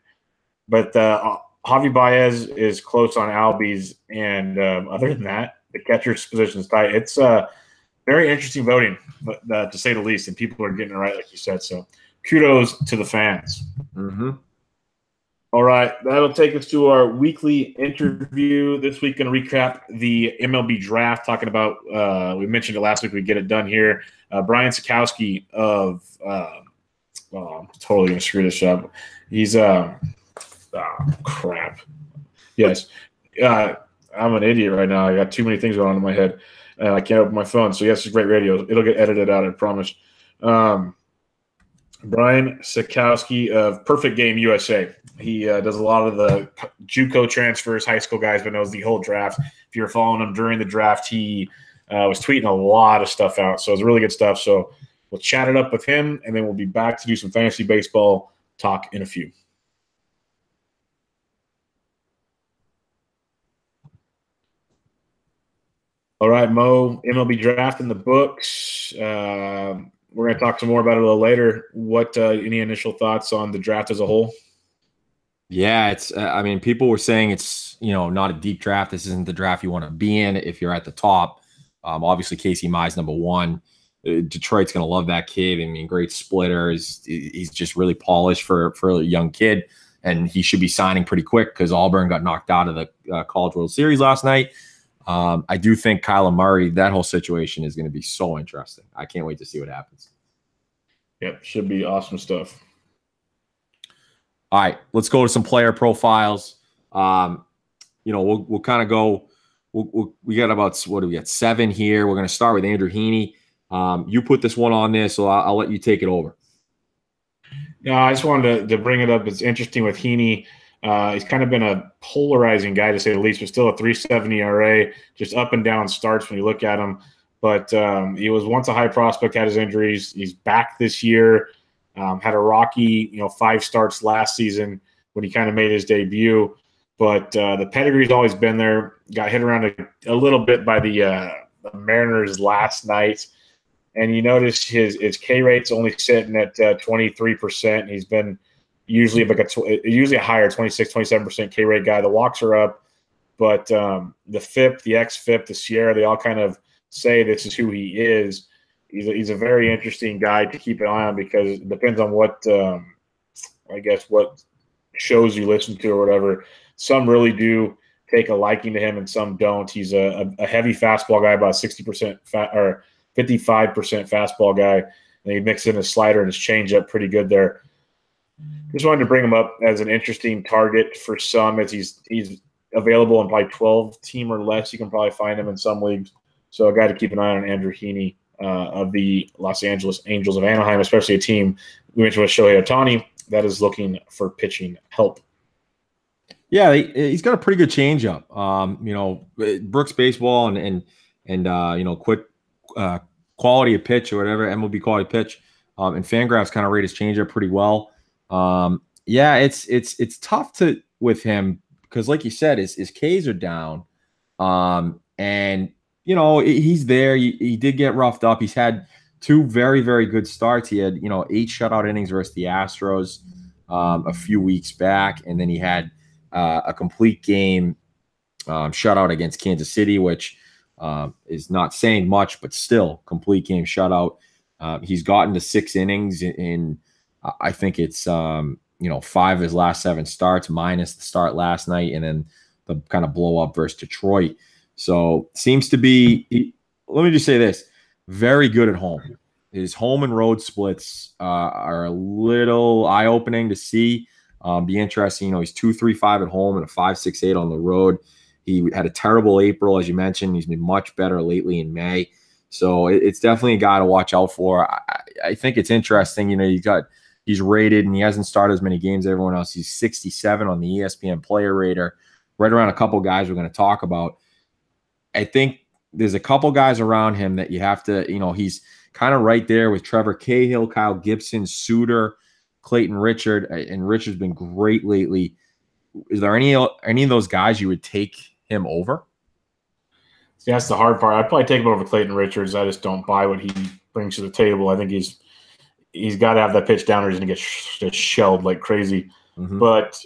But Javi Baez is close on Albies. And other than that, the catcher's position is tight. It's very interesting voting, to say the least. And people are getting it right, like you said. So kudos to the fans. Mm-hmm. All right, that'll take us to our weekly interview. This week, going to recap the MLB Draft, talking about, we mentioned it last week, we get it done here. Brian Sakowski of, I'm totally going to screw this up. He's, crap. Yes. I'm an idiot right now. I got too many things going on in my head. I can't open my phone. So, yes, it's great radio. It'll get edited out, I promise. Brian Sakowski of Perfect Game USA. He does a lot of the JUCO transfers, high school guys, but knows the whole draft. If you're following him during the draft, he was tweeting a lot of stuff out. So it's really good stuff. So we'll chat it up with him, and then we'll be back to do some fantasy baseball talk in a few. All right, Mo, MLB Draft in the books. We're going to talk some more about it a little later. What any initial thoughts on the draft as a whole? Yeah, it's. I mean, people were saying it's not a deep draft. This isn't the draft you want to be in if you're at the top. Obviously, Casey Mize #1. Detroit's going to love that kid. I mean, great splitter. He's just really polished for a young kid, and he should be signing pretty quick because Auburn got knocked out of the College World Series last night. I do think Kyler Murray, that whole situation is going to be so interesting. I can't wait to see what happens. Yep, should be awesome stuff. All right, let's go to some player profiles. We'll kind of go. We got about, what do we got? 7 here. We're going to start with Andrew Heaney. You put this one on there, so I'll let you take it over. Yeah, I just wanted to bring it up. It's interesting with Heaney. He's kind of been a polarizing guy, to say the least, but still a 3.70 ERA, just up and down starts when you look at him. But he was once a high prospect, had his injuries. He's back this year. Had a rocky, 5 starts last season when he kind of made his debut. But the pedigree's always been there. Got hit around a little bit by the Mariners last night. And you notice his K rate's only sitting at 23%. He's been usually usually a higher 26, 27% K rate guy. The walks are up. But the FIP, the XFIP, the Sierra, they all kind of say this is who he is. He's a very interesting guy to keep an eye on because it depends on what what shows you listen to or whatever. Some really do take a liking to him and some don't. He's a heavy fastball guy, about 60% or 55% fastball guy. And he mixes in his slider and his changeup pretty good there. Just wanted to bring him up as an interesting target for some, as he's available in probably 12 team or less. You can probably find him in some leagues. So a guy to keep an eye on, Andrew Heaney. Of the Los Angeles Angels of Anaheim, especially a team we mentioned with Shohei Ohtani that is looking for pitching help. Yeah, he's got a pretty good changeup. Brooks Baseball and quick quality of pitch or whatever, MLB quality pitch, and Fangraphs kind of rate his changeup pretty well. It's tough with him because, like you said, his Ks are down, and he's there. He did get roughed up. He's had 2 very, very good starts. He had, 8 shutout innings versus the Astros a few weeks back. And then he had a complete game shutout against Kansas City, which is not saying much, but still complete game shutout. He's gotten to 6 innings in I think it's, 5 of his last 7 starts minus the start last night. And then the kind of blow up versus Detroit. So seems to be, let me just say this, very good at home. His home and road splits are a little eye-opening to see. Be interesting. He's 2.35 at home and a 5.68 on the road. He had a terrible April, as you mentioned. He's been much better lately in May. So it's definitely a guy to watch out for. I think it's interesting. He's rated and he hasn't started as many games as everyone else. He's 67 on the ESPN player rater, right around a couple guys we're going to talk about. I think there's a couple guys around him that you have to, he's kind of right there with Trevor Cahill, Kyle Gibson, Suter, Clayton Richard, and Richard's been great lately. Is there any of those guys you would take him over? See, that's the hard part. I'd probably take him over Clayton Richards. I just don't buy what he brings to the table. I think he's got to have that pitch down or he's going to get shelled like crazy. Mm-hmm. But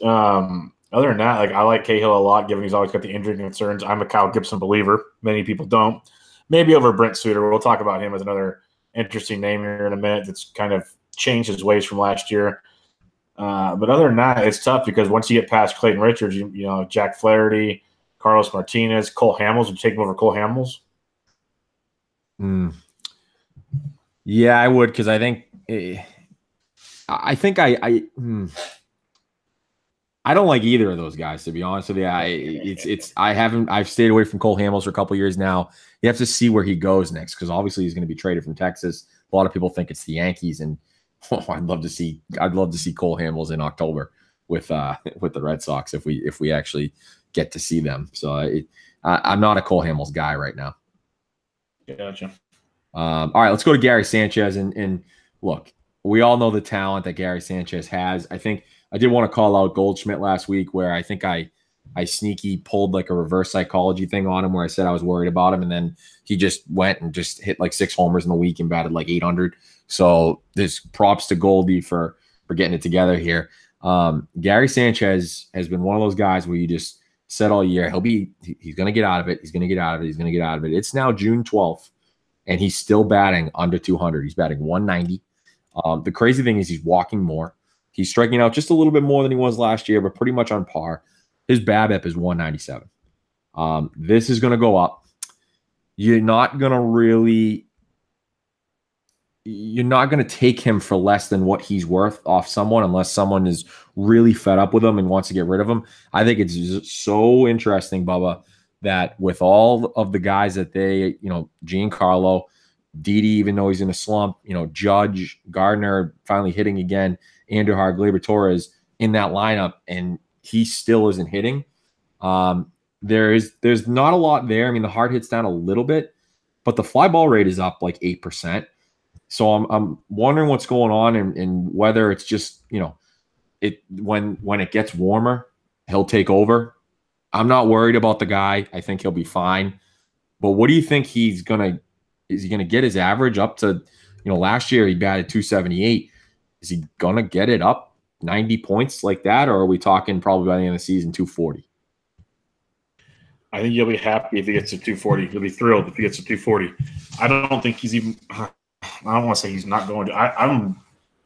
other than that, I like Cahill a lot, given he's always got the injury concerns. I'm a Kyle Gibson believer. Many people don't. Maybe over Brent Suter. We'll talk about him as another interesting name here in a minute that's kind of changed his ways from last year. But other than that, it's tough because once you get past Clayton Richards, Jack Flaherty, Carlos Martinez, Cole Hamels, would you take him over Cole Hamels? Yeah, I would, because I think I don't like either of those guys, to be honest with you. I've stayed away from Cole Hamels for a couple of years now. You have to see where he goes next, because obviously he's going to be traded from Texas. A lot of people think it's the Yankees, and I'd love to see Cole Hamels in October with the Red Sox if we actually get to see them. So I'm not a Cole Hamels guy right now. Gotcha. All right, let's go to Gary Sanchez. And look, we all know the talent that Gary Sanchez has. I think I did want to call out Goldschmidt last week, where I think I sneaky pulled like a reverse psychology thing on him, where I said I was worried about him, and then he just went and just hit like 6 homers in the week and batted like 800. So there's props to Goldie for getting it together here. Gary Sanchez has been one of those guys where you just said all year, he's going to get out of it. He's going to get out of it. He's going to get out of it. It's now June 12th, and he's still batting under 200. He's batting 190. The crazy thing is he's walking more. He's striking out just a little bit more than he was last year, but pretty much on par. His BABIP is 197. This is going to go up. You're not going to take him for less than what he's worth off someone unless someone is really fed up with him and wants to get rid of him. I think it's so interesting, Bubba, that with all of the guys that they, Giancarlo, Didi, even though he's in a slump, Judge, Gardner finally hitting again, Andujar, Gleyber Torres in that lineup, and he still isn't hitting. There's not a lot there. I mean, the hard hit's down a little bit, but the fly ball rate is up like 8%. So I'm wondering what's going on and whether it's just, when it gets warmer, he'll take over. I'm not worried about the guy. I think he'll be fine. But what do you think is he going to get his average up to, last year he batted 278. Is he going to get it up 90 points like that? Or are we talking probably by the end of the season, 240? I think you'll be happy if he gets to 240. You'll be thrilled if he gets to 240. I don't think he's even – I don't want to say he's not going to. I'm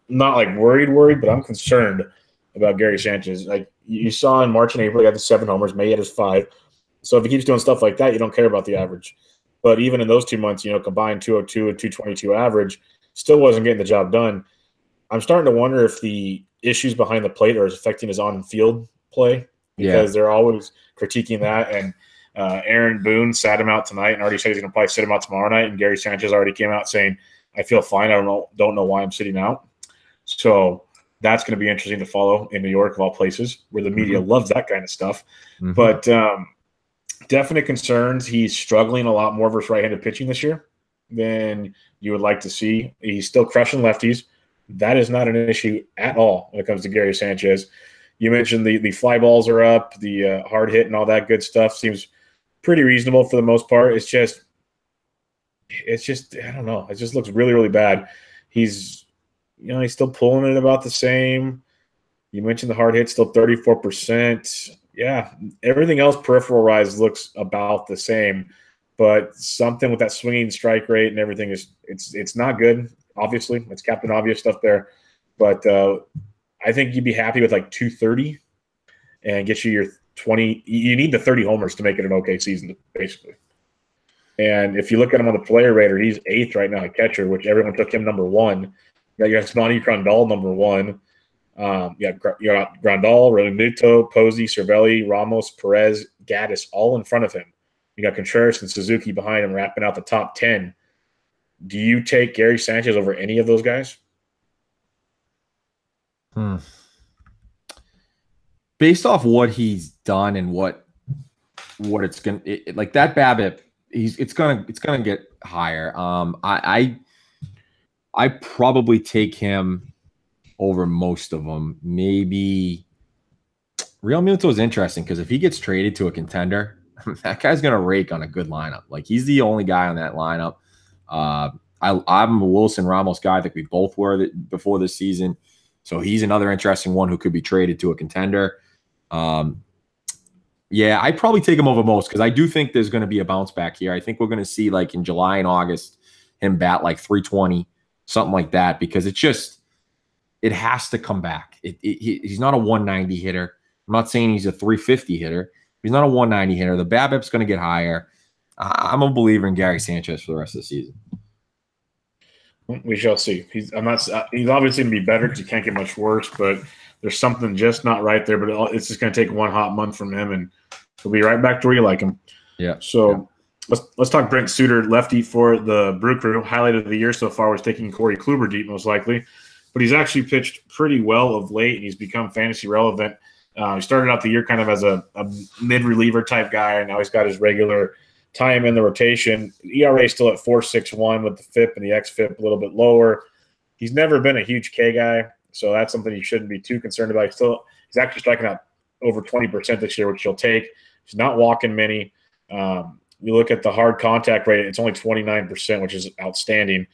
not like worried, but I'm concerned about Gary Sanchez. Like you saw in March and April, he had the 7 homers. May he had his 5. So if he keeps doing stuff like that, you don't care about the average. But even in those 2 months, combined 202 and 222 average, still wasn't getting the job done. I'm starting to wonder if the issues behind the plate are affecting his on-field play because they're always critiquing that. And Aaron Boone sat him out tonight and already said he's going to probably sit him out tomorrow night. And Gary Sanchez already came out saying, I feel fine. I don't know why I'm sitting out. So that's going to be interesting to follow in New York, of all places, where the media loves that kind of stuff. But definite concerns. He's struggling a lot more versus right-handed pitching this year than you would like to see. He's still crushing lefties. That is not an issue at all when it comes to Gary Sanchez. You mentioned the fly balls are up, the hard hit and all that good stuff seems pretty reasonable for the most part. It's just I don't know. It just looks really, really bad. He's still pulling it about the same. You mentioned the hard hit, still 34%. Yeah, everything else peripheral-wise looks about the same, but something with that swinging strike rate and everything it's not good. Obviously, it's Captain Obvious stuff there, but I think you'd be happy with like 230 and get you your 20. You need the 30 homers to make it an okay season, basically. And if you look at him on the player rater, he's 8th right now at catcher, which everyone took him number 1. You got Yasmani Grandal number 1. You got Grandal, Realmuto, Posey, Cervelli, Ramos, Perez, Gaddis all in front of him. You got Contreras and Suzuki behind him, wrapping out the top 10. Do you take Gary Sanchez over any of those guys? Based off what he's done and what it's gonna like that BABIP, it's gonna get higher. I probably take him over most of them. Maybe Real Muto is interesting because if he gets traded to a contender, that guy's gonna rake on a good lineup. Like he's the only guy on that lineup. I'm a Wilson Ramos guy. I think we both were before this season. So he's another interesting one who could be traded to a contender. Yeah, I'd probably take him over most because I do think there's going to be a bounce back here. I think we're going to see like in July and August him bat like 320, something like that, because it has to come back. He's not a 190 hitter. I'm not saying he's a 350 hitter. He's not a 190 hitter. The BABIP's going to get higher. I'm a believer in Gary Sanchez for the rest of the season. We shall see. He's obviously going to be better because he can't get much worse, but there's something just not right there. But it's just going to take one hot month from him, and he'll be right back to where you like him. Yeah. So let's talk Brent Suter, lefty for the Brew Crew. Highlight of the year so far was taking Corey Kluber deep, most likely, but he's actually pitched pretty well of late, and he's become fantasy relevant. He started out the year kind of as a mid reliever type guy, and now he's got his regular time in the rotation. ERA is still at 4.61 with the FIP and the xFIP a little bit lower. He's never been a huge K guy, so that's something you shouldn't be too concerned about. He's actually striking out over 20% this year, which he'll take. He's not walking many. You look at the hard contact rate, it's only 29%, which is outstanding.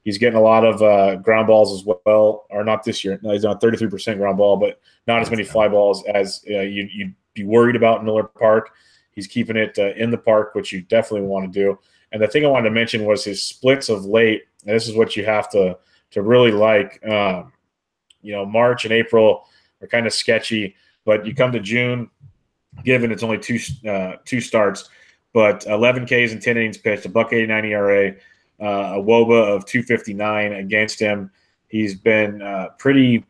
He's getting a lot of ground balls as well, or not this year. No, he's on 33% ground ball, but not as many fly balls as you'd be worried about in Miller Park. He's keeping it in the park, which you definitely want to do. And the thing I wanted to mention was his splits of late. And this is what you have to really like. March and April are kind of sketchy, but you come to June, given it's only two starts, but 11 Ks and 10 innings pitched, a $1.89 ERA, a WOBA of 259 against him. He's been pretty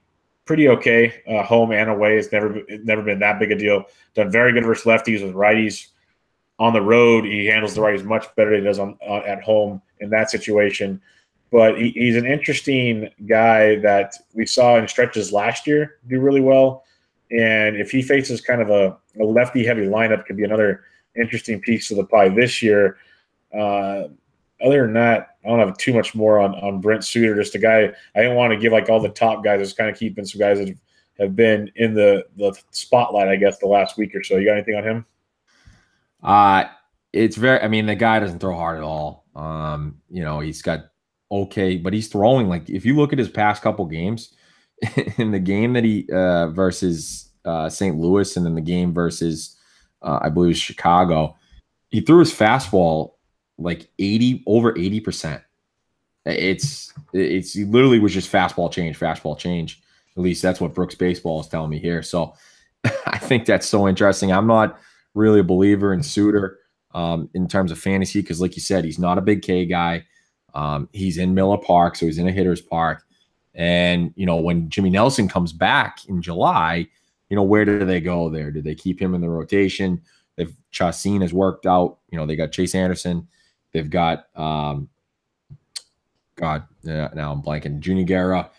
okay, home and away. It's never been that big a deal. Done very good versus lefties with righties. On the road, he handles the righties much better than he does at home in that situation. But he's an interesting guy that we saw in stretches last year do really well. And if he faces kind of a lefty-heavy lineup, could be another interesting piece of the pie this year. Other than that, I don't have too much more on Brent Suter. Just a guy I didn't want to give like all the top guys. Just kind of keeping some guys that have been in the spotlight, I guess, the last week or so. You got anything on him? It's very. I mean, the guy doesn't throw hard at all. He's got okay, but he's throwing like if you look at his past couple games, in the game that he versus St. Louis, and then the game versus I believe Chicago, he threw his fastball like over 80%. It's he literally was just fastball change. At least that's what Brooks Baseball is telling me here. So I think that's so interesting. I'm not really a believer in Suter in terms of fantasy because, like you said, he's not a big K guy. He's in Miller Park, so he's in a hitter's park. And, when Jimmy Nelson comes back in July, where do they go there? Do they keep him in the rotation? If Chacin has worked out, they got Chase Anderson. They've got, now I'm blanking, Junior Guerra.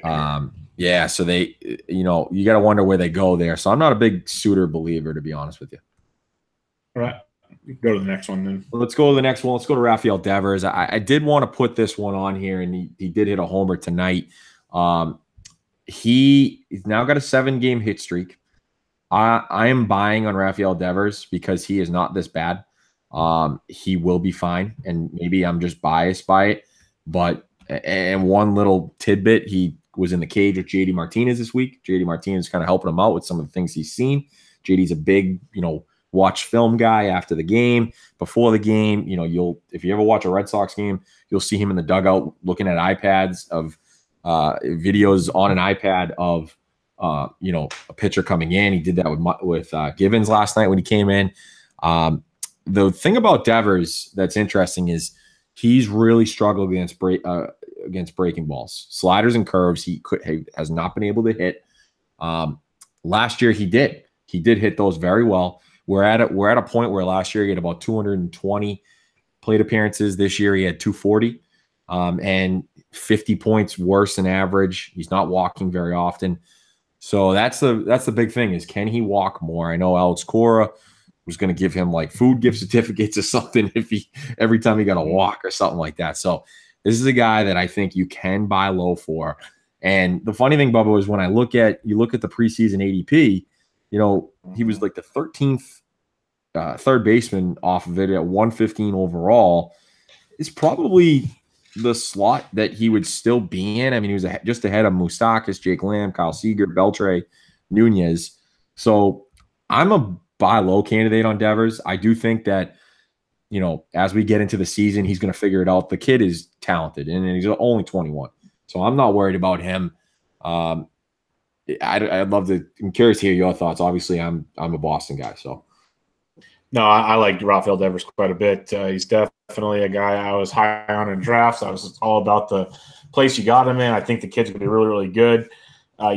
So they, you got to wonder where they go there. So I'm not a big Suter believer, to be honest with you. All right. Go to the next one then. Well, let's go to the next one. Let's go to Rafael Devers. I did want to put this one on here, and he did hit a homer tonight. He's now got a 7-game hit streak. I am buying on Rafael Devers because he is not this bad. He will be fine, and maybe I'm just biased by it. But and one little tidbit, he was in the cage with JD Martinez this week. JD Martinez is kind of helping him out with some of the things he's seen. JD's a big, watch film guy after the game, before the game. If you ever watch a Red Sox game, you'll see him in the dugout looking at iPads of videos on an iPad of a pitcher coming in. He did that with Givens last night when he came in. The thing about Devers that's interesting is he's really struggled against breaking balls, sliders and curves. He has not been able to hit. Last year he did hit those very well. We're at a point where last year he had about 220 plate appearances. This year he had 240, and 50 points worse than average. He's not walking very often, so that's the big thing is, can he walk more? I know Alex Cora was going to give him like food gift certificates or something every time he got a walk or something like that. So this is a guy that I think you can buy low for. And the funny thing, Bubba, is when you look at the preseason ADP. He was like the 13th third baseman off of it at 115 overall. It's probably the slot that he would still be in. I mean, he was just ahead of Moustakas, Jake Lamb, Kyle Seager, Beltre, Nunez. So I'm a buy low candidate on Devers. I do think that, as we get into the season, he's going to figure it out. The kid is talented, and he's only 21. So I'm not worried about him. I'd love to. I'm curious to hear your thoughts. Obviously, I'm a Boston guy, so. No, I like Rafael Devers quite a bit. He's definitely a guy I was high on in drafts. I was all about the place you got him in. I think the kid's going to be really, really good.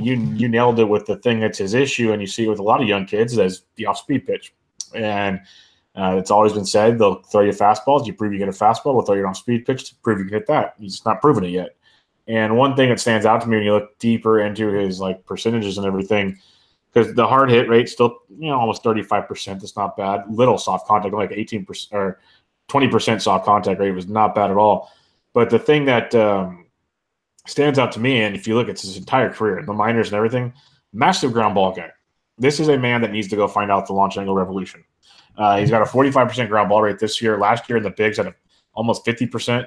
You nailed it with the thing that's his issue, and you see it with a lot of young kids as the off-speed pitch. And it's always been said they'll throw you fastballs. You prove you get a fastball. We'll throw you off-speed pitch to prove you can hit that. He's just not proven it yet. And one thing that stands out to me when you look deeper into his percentages and everything, because the hard hit rate still, almost 35%. That's not bad. Little soft contact, like 18% or 20% soft contact rate was not bad at all. But the thing that stands out to me, and if you look at his entire career, the minors and everything, massive ground ball guy. This is a man that needs to go find out the launch angle revolution. He's got a 45% ground ball rate this year. Last year in the bigs had almost 50%.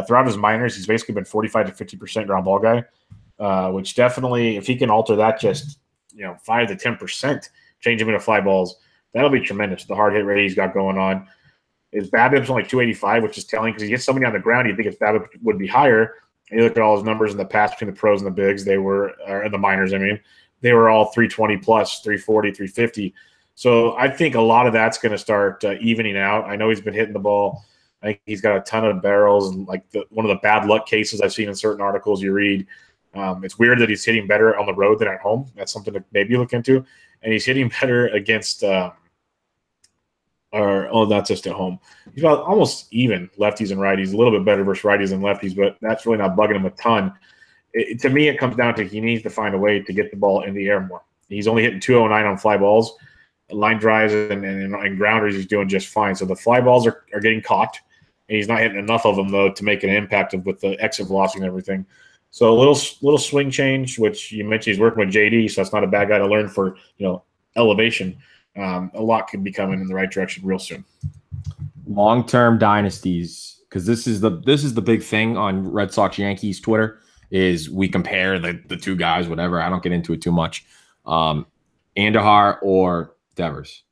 Throughout his minors, he's basically been 45 to 50% ground ball guy, which definitely, if he can alter that just 5 to 10%, change him into fly balls, that'll be tremendous. The hard hit rate he's got going on. His BABIP's only 285, which is telling because he gets somebody on the ground. You'd think his BABIP would be higher. And you look at all his numbers in the past between the pros and the bigs, or in the minors, I mean, they were all 320 plus, 340, 350. So I think a lot of that's going to start evening out. I know he's been hitting the ball. I think he's got a ton of barrels, and like one of the bad luck cases I've seen in certain articles you read. It's weird that he's hitting better on the road than at home. That's something to maybe look into. And he's hitting better against not just at home. He's about almost even lefties and righties, a little bit better versus righties and lefties, but that's really not bugging him a ton. To me, it comes down to he needs to find a way to get the ball in the air more. He's only hitting 209 on fly balls. Line drives and grounders, he's doing just fine. So the fly balls are getting caught, and he's not hitting enough of them, though, to make an impact with the exit velocity and everything. So a little swing change, which you mentioned he's working with JD, so that's not a bad guy to learn for elevation. A lot could be coming in the right direction real soon. Long-term dynasties, because this is the big thing on Red Sox Yankees Twitter, is we compare the two guys, whatever. I don't get into it too much. Andujar or Devers?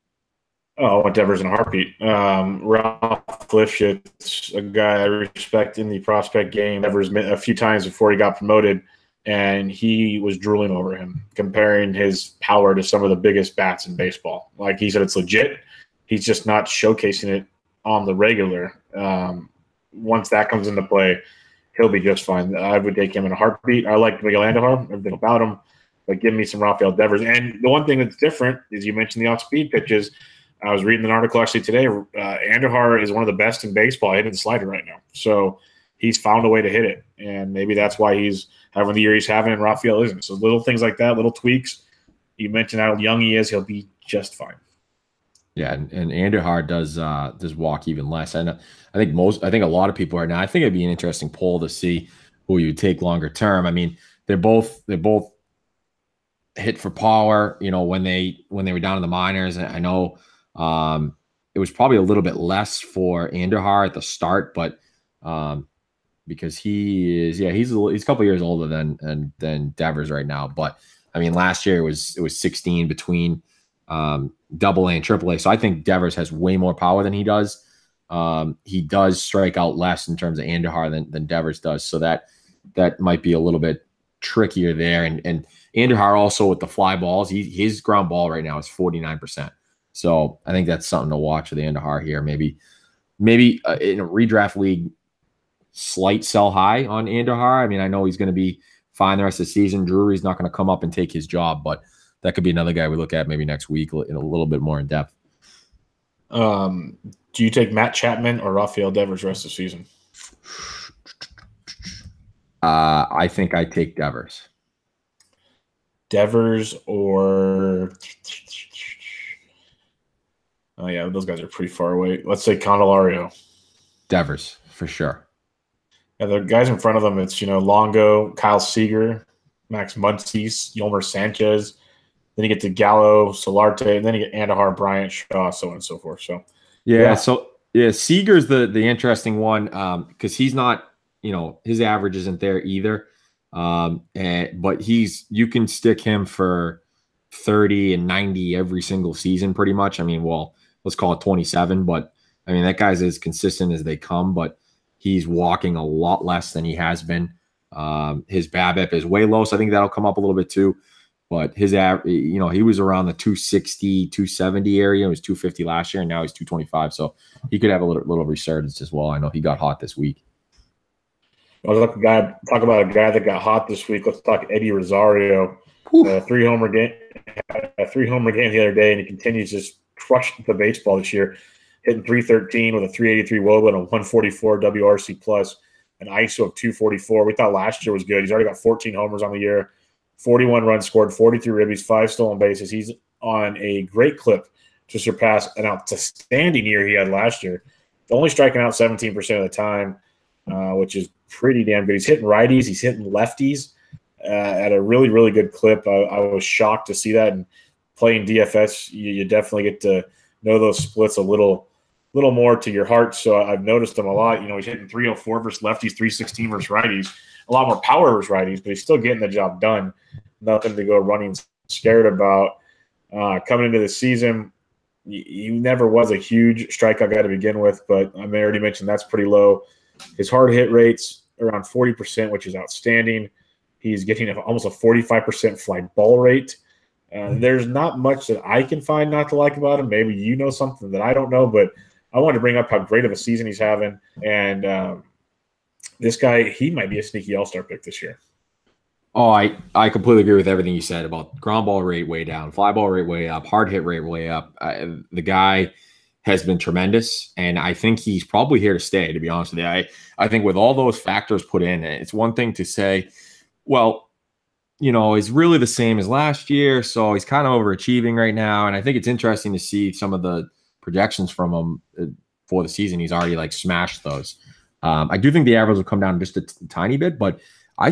Oh, I want Devers in a heartbeat. Ralph Lifshitz, a guy I respect in the prospect game. Devers a few times before he got promoted, and he was drooling over him, comparing his power to some of the biggest bats in baseball. Like he said, it's legit. He's just not showcasing it on the regular. Once that comes into play, he'll be just fine. I would take him in a heartbeat. I like Miguel Andujar, everything about him. But give me some Rafael Devers. And the one thing that's different is you mentioned the off-speed pitches. I was reading an article actually today. Andujar is one of the best in baseball hitting the slider right now. So he's found a way to hit it. And maybe that's why he's having the year he's having and Rafael isn't. So little things like that, little tweaks. You mentioned how young he is. He'll be just fine. Yeah, and Andujar does walk even less. And I think a lot of people are now. I think it'd be an interesting poll to see who you would take longer term. I mean, they're both hit for power, when they were down in the minors. And I know it was probably a little bit less for Andujar at the start, but because he's a couple years older than Devers right now. But I mean, last year it was 16 between Double A and Triple A. So I think Devers has way more power than he does. He does strike out less in terms of Andujar than Devers does. So that might be a little bit trickier there. And Andujar also with the fly balls, his ground ball right now is 49%. So I think that's something to watch with Andujar here. Maybe in a redraft league, slight sell high on Andujar. I mean, I know he's going to be fine the rest of the season. Drury's not going to come up and take his job, but that could be another guy we look at maybe next week in a little bit more in depth. Do you take Matt Chapman or Rafael Devers the rest of the season? I think I take Devers. Devers or oh yeah, those guys are pretty far away. Let's say Candelario. Devers for sure. Yeah, the guys in front of them, it's Longo, Kyle Seager, Max Muncy, Yolmer Sanchez. Then you get to Gallo, Solarte, and then you get Andujar, Bryant, Shaw, so on and so forth. So Seager's the interesting one because he's not, his average isn't there either. But you can stick him for 30 and 90 every single season pretty much. I mean, well, let's call it 27, but I mean, that guy's as consistent as they come, but he's walking a lot less than he has been. His BABIP is way low, so I think that'll come up a little bit too. But his he was around the 260, 270 area. It was 250 last year, and now he's 225. So he could have a little resurgence as well. I know he got hot this week. Well, talk about a guy that got hot this week. Let's talk Eddie Rosario. Three homer game the other day, and he continues to just crush the baseball this year, hitting 313 with a 383 WOBA and a 144 WRC plus, an ISO of 244. We thought last year was good. He's already got 14 homers on the year, 41 runs scored, 43 ribbies, 5 stolen bases. He's on a great clip to surpass an outstanding year he had last year. Only striking out 17% of the time, which is pretty damn good. He's hitting righties. He's hitting lefties at a really, really good clip. I was shocked to see that. And playing DFS, you definitely get to know those splits a little little more to your heart. So I've noticed him a lot. You know, he's hitting 304 versus lefties, 316 versus righties, a lot more power versus righties, but he's still getting the job done. Nothing to go running scared about. Coming into the season, he never was a huge strikeout guy to begin with, but I already mentioned that's pretty low. His hard hit rate's around 40%, which is outstanding. He's getting almost a 45% fly ball rate. There's not much that I can find not to like about him. Maybe you know something that I don't know, but I wanted to bring up how great of a season he's having. And this guy, he might be a sneaky all-star pick this year. Oh, I completely agree with everything you said about ground ball rate way down, fly ball rate way up, hard hit rate way up. The guy has been tremendous, and I think he's probably here to stay, to be honest with you. I think with all those factors put in, it's one thing to say, well, you know, he's really the same as last year, so he's kind of overachieving right now. And I think it's interesting to see some of the projections from him for the season. He's already like smashed those. I do think the average will come down just a tiny bit, but I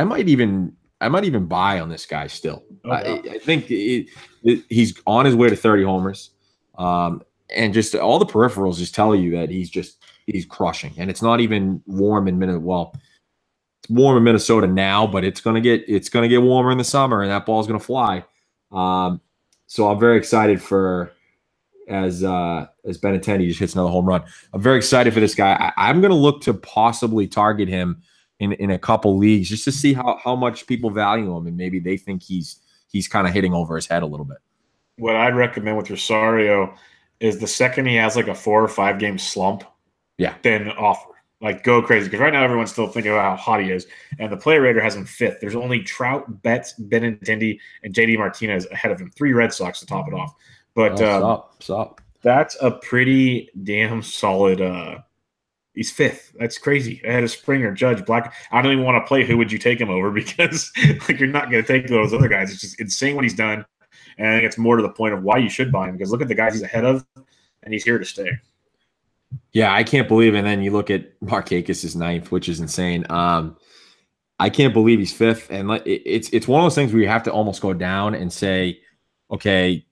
might even buy on this guy still. I think he's on his way to 30 homers. And just all the peripherals just tell you that he's crushing. And it's not even warm in Minnesota. Well, it's warm in Minnesota now, but it's gonna get warmer in the summer, and that ball's gonna fly. So I'm very excited for as Benintendi just hits another home run. I'm very excited for this guy. I'm gonna look to possibly target him in a couple leagues just to see how much people value him, and maybe they think he's kind of hitting over his head a little bit. What I'd recommend with Rosario is the second he has like a 4 or 5 game slump, then offer. Like, go crazy. Because right now everyone's still thinking about how hot he is. And the player rater has him 5th. There's only Trout, Betts, Benintendi, and JD Martinez ahead of him. 3 Red Sox to top it off. But that's a pretty damn solid he's 5th. That's crazy. Ahead of Springer, Judge, Black. I don't even want to play who would you take him over, because like you're not going to take those other guys. It's just insane what he's done. And I think it's more to the point of why you should buy him, because look at the guys he's ahead of, and he's here to stay. Yeah, I can't believe it. And then you look at Markakis is 9th, which is insane. I can't believe he's 5th. And it's one of those things where you have to almost go down and say, okay,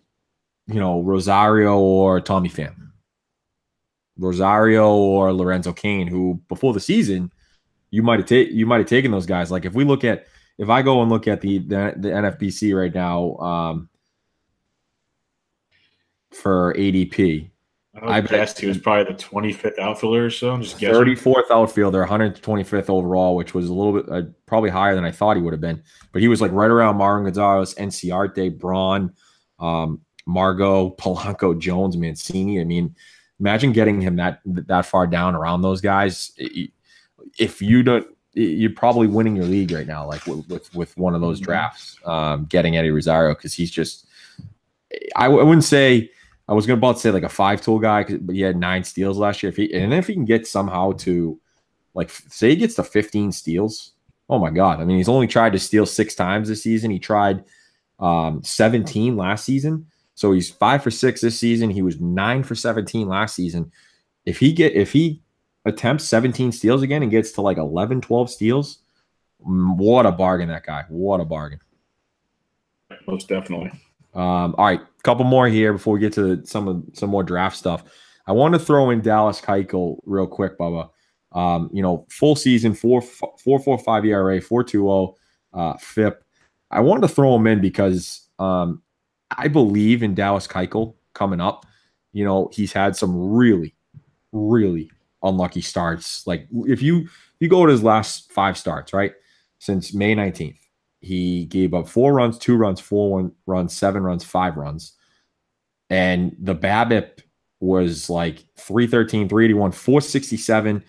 you know, Rosario or Tommy Pham. Rosario or Lorenzo Cain, who before the season you might have taken those guys. Like if I go and look at the NFBC right now for ADP, I guessed he was probably the 25th outfielder or so. I'm just guessing. 34th outfielder, 125th overall, which was a little bit probably higher than I thought he would have been. But he was like right around Marwin Gonzalez, Enciarte, Braun, Margot, Polanco, Jones, Mancini. I mean, imagine getting him that far down around those guys. If you don't, you're probably winning your league right now, like with one of those drafts, getting Eddie Rosario, because he's just. I wouldn't say. I was about to say like a 5-tool guy, but he had 9 steals last year. If he can get somehow to, like, say he gets to 15 steals, oh my God! I mean, he's only tried to steal 6 times this season. He tried 17 last season. So he's 5 for 6 this season. He was 9 for 17 last season. If he attempts 17 steals again and gets to like 11, 12 steals, what a bargain, that guy. What a bargain. Most definitely. All right, a couple more here before we get to some more draft stuff. I want to throw in Dallas Keuchel real quick, Bubba. You know, full season, 4.45 ERA, 4.20 FIP. I wanted to throw him in because I believe in Dallas Keuchel coming up. You know, he's had some really, really unlucky starts. Like if you go to his last 5 starts, right, since May 19th, he gave up 4 runs, 2 runs, 4 runs, 7 runs, 5 runs, and the BABIP was like 313, 381, 467.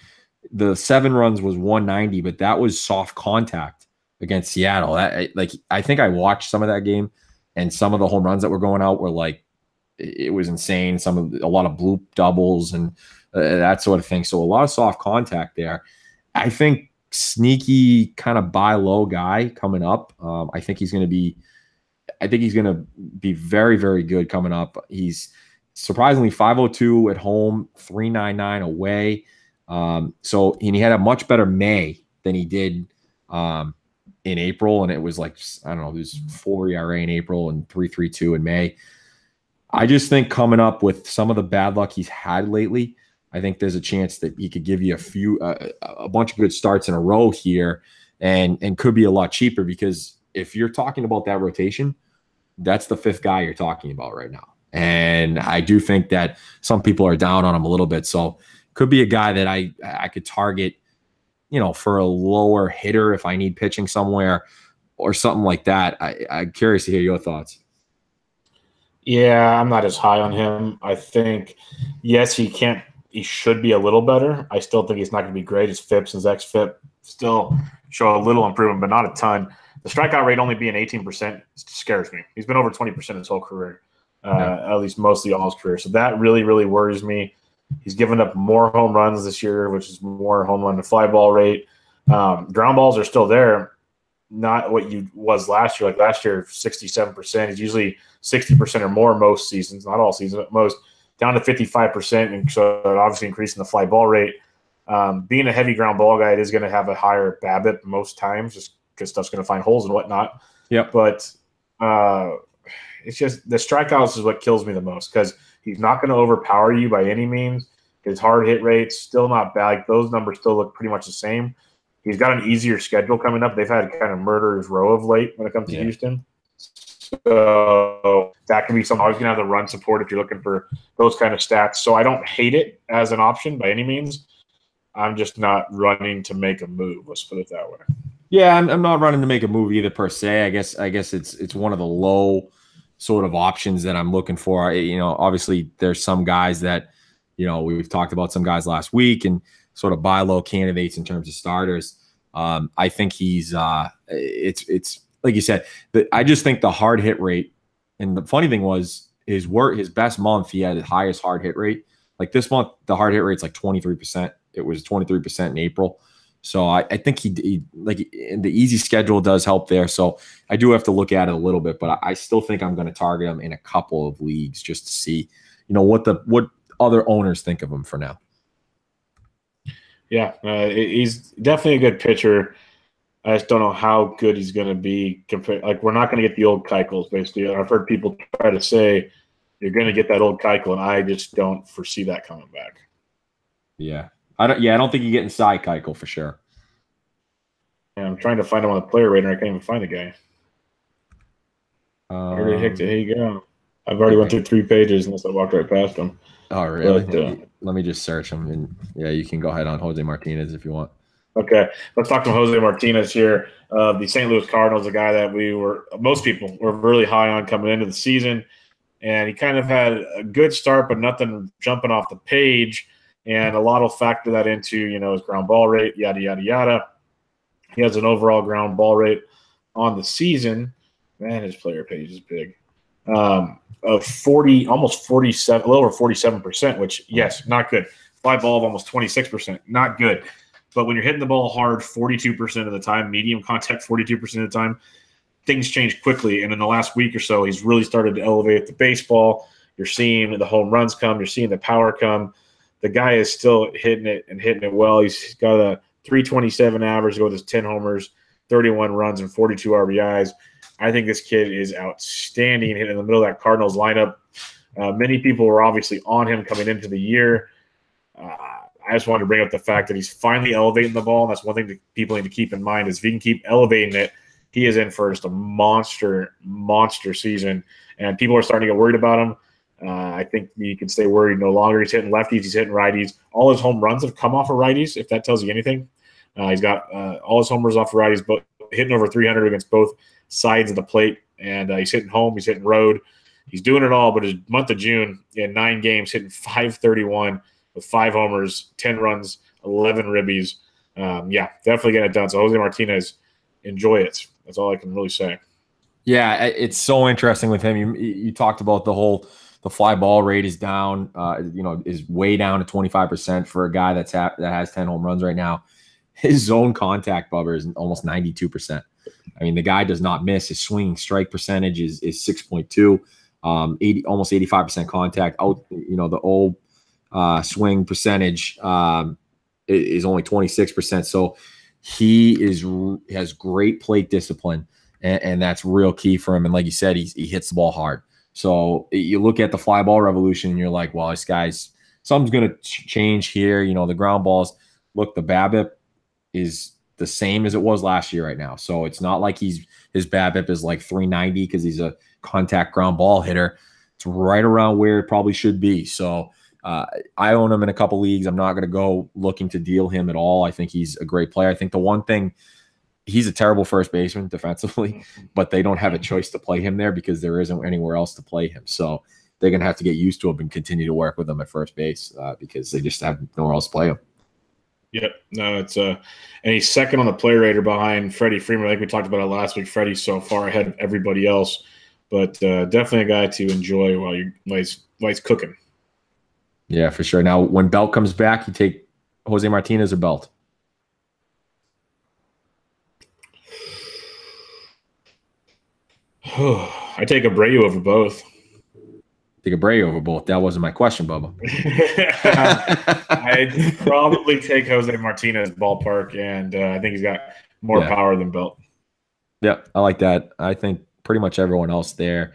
The 7 runs was 190, but that was soft contact against Seattle. I think I watched some of that game. And some of the home runs that were going out were like, it was insane. A lot of bloop doubles and that sort of thing. So a lot of soft contact there. I think sneaky kind of buy low guy coming up. I think he's going to be very, very good coming up. He's surprisingly 502 at home, 399 away. And he had a much better May than he did in April, and it was like, I don't know, it was 4 ERA in April and 3.32 in May. I just think coming up with some of the bad luck he's had lately, I think there's a chance that he could give you a bunch of good starts in a row here, and could be a lot cheaper, because if you're talking about that rotation, that's the fifth guy you're talking about right now. And I do think that some people are down on him a little bit. So could be a guy that I could target, for a lower hitter if I need pitching somewhere or something like that. I'm curious to hear your thoughts. Yeah, I'm not as high on him. I think, yes, he should be a little better. I still think he's not going to be great. His FIPS and his XFIP still show a little improvement, but not a ton. The strikeout rate only being 18% scares me. He's been over 20% his whole career, at least mostly all his career. So that really, really worries me. He's given up more home runs this year, which is more home run to fly ball rate. Ground balls are still there, not what you was last year. Like last year, 67%. He's usually 60% or more most seasons, not all seasons, but most, down to 55%. And so obviously increasing the fly ball rate. Being a heavy ground ball guy, it is going to have a higher BABIP most times, just because stuff's going to find holes and whatnot. Yep. But it's just the strikeouts is what kills me the most, because he's not going to overpower you by any means. His hard hit rate's still not bad. Like, those numbers still look pretty much the same. He's got an easier schedule coming up. They've had kind of murderer's row of late when it comes to Houston. So that can be something. Always going to have the run support if you're looking for those kind of stats. So I don't hate it as an option by any means. I'm just not running to make a move. Let's put it that way. Yeah, I'm not running to make a move either per se. I guess it's one of the low sort of options that I'm looking for. Obviously there's some guys that, we've talked about some guys last week and sort of buy low candidates in terms of starters. I think he's it's like you said, I just think the hard hit rate, and the funny thing was his best month, he had the highest hard hit rate. Like this month, the hard hit rate's like 23%. It was 23% in April. So I think he like the easy schedule does help there. So I do have to look at it a little bit, but I still think I'm going to target him in a couple of leagues just to see, what other owners think of him for now. Yeah, he's definitely a good pitcher. I just don't know how good he's going to be. Like, we're not going to get the old Keuchels, basically. I've heard people try to say you're going to get that old Keuchel, and I just don't foresee that coming back. Yeah. I don't think you're getting Cy Keuchel for sure. Yeah, I'm trying to find him on the player radar. I can't even find the guy. Here you go. I've already went through 3 pages unless I walked right past him. Oh, really? But, let me just search him. And yeah, you can go ahead on Jose Martinez if you want. Okay, let's talk to Jose Martinez here. The St. Louis Cardinals, a guy that most people were really high on coming into the season. And he kind of had a good start, but nothing jumping off the page. And a lot will factor that into, his ground ball rate, yada, yada, yada. He has an overall ground ball rate on the season. Man, his player page is big. Of 40, almost 47, a little over 47%, which, yes, not good. Fly ball of almost 26%, not good. But when you're hitting the ball hard 42% of the time, medium contact 42% of the time, things change quickly. And in the last week or so, he's really started to elevate the baseball. You're seeing the home runs come. You're seeing the power come. The guy is still hitting it well. He's got a 327 average with his 10 homers, 31 runs, and 42 RBIs. I think this kid is outstanding hitting in the middle of that Cardinals lineup. Many people were obviously on him coming into the year. I just wanted to bring up the fact that he's finally elevating the ball. And that's one thing that people need to keep in mind is if he can keep elevating it, he is in for just a monster season. And people are starting to get worried about him. I think you can stay worried no longer. He's hitting lefties. He's hitting righties. All his home runs have come off of righties, if that tells you anything. He's got all his homers off of righties, but hitting over 300 against both sides of the plate. And he's hitting home. He's hitting road. He's doing it all. But his month of June, in 9 games, hitting 531 with 5 homers, 10 runs, 11 ribbies. Yeah, definitely getting it done. So Jose Martinez, enjoy it. That's all I can really say. Yeah, it's so interesting with him. You talked about the fly ball rate is down, is way down to 25% for a guy that has 10 home runs right now. His zone contact, Bubba, is almost 92%. I mean, the guy does not miss. His swinging strike percentage is 6.2, almost 85% contact. The old swing percentage is only 26%. So he has great plate discipline, and that's real key for him. And like you said, he hits the ball hard. So you look at the fly ball revolution and you're like, well, this guy's something's going to change here. You know, the ground balls. Look, the BABIP is the same as it was last year right now. So it's not like his BABIP is like 390 because he's a contact ground ball hitter. It's right around where it probably should be. So I own him in a couple leagues. I'm not going to go looking to deal him at all. I think he's a great player. I think the one thing, he's a terrible first baseman defensively, but they don't have a choice to play him there because there isn't anywhere else to play him. So they're going to have to get used to him and continue to work with him at first base because they just have nowhere else to play him. Yep. No, it's and he's second on the play rater behind Freddie Freeman. I think we talked about it last week. Freddie's so far ahead of everybody else, but definitely a guy to enjoy while he's cooking. Yeah, for sure. Now, when Belt comes back, you take Jose Martinez or Belt? I take Abreu over both. Take Abreu over both. That wasn't my question, Bubba. I'd probably take Jose Martinez ballpark, and I think he's got more power than Belt. Yeah, I like that. I think pretty much everyone else there.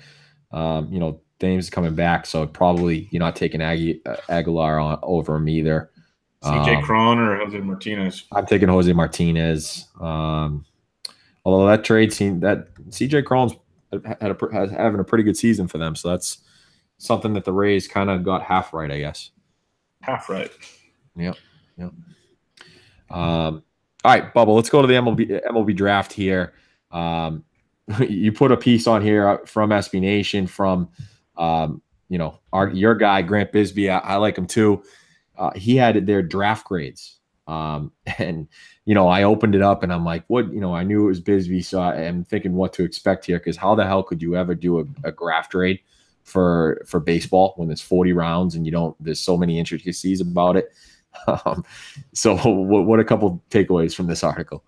You know, Dame's coming back, so probably you're not taking Aguilar over him either. CJ Cron or Jose Martinez? I'm taking Jose Martinez. Although that trade scene, that CJ Cron's having a pretty good season for them, so that's something that the Rays kind of got half right, I guess. Half right. Yep. All right, Bubba, let's go to the MLB draft here. You put a piece on here from SB Nation from your guy Grant Bisbee. I like him too. He had their draft grades, and I opened it up and I'm like, what? I knew it was Bisbee, so I'm thinking what to expect here, because how the hell could you ever do a draft grade for baseball when there's 40 rounds and there's so many intricacies about it. So what a couple takeaways from this article?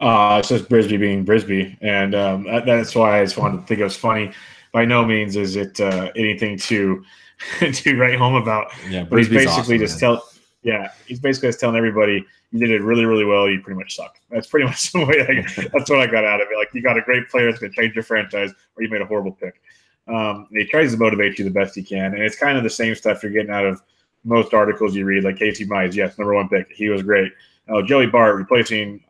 It's just Bisbee being Bisbee, and that's why I just wanted to think it was funny. By no means is it anything to write home about. Yeah, but he's basically awesome, he's basically just telling everybody you did it really, really well. You pretty much suck. That's pretty much the way that's what I got out of it. Like, you got a great player that's going to change your franchise, or you made a horrible pick. He tries to motivate you the best he can, and it's kind of the same stuff you're getting out of most articles you read. Like Casey Mize, yes, #1 pick, he was great. Oh, Joey Bart replacing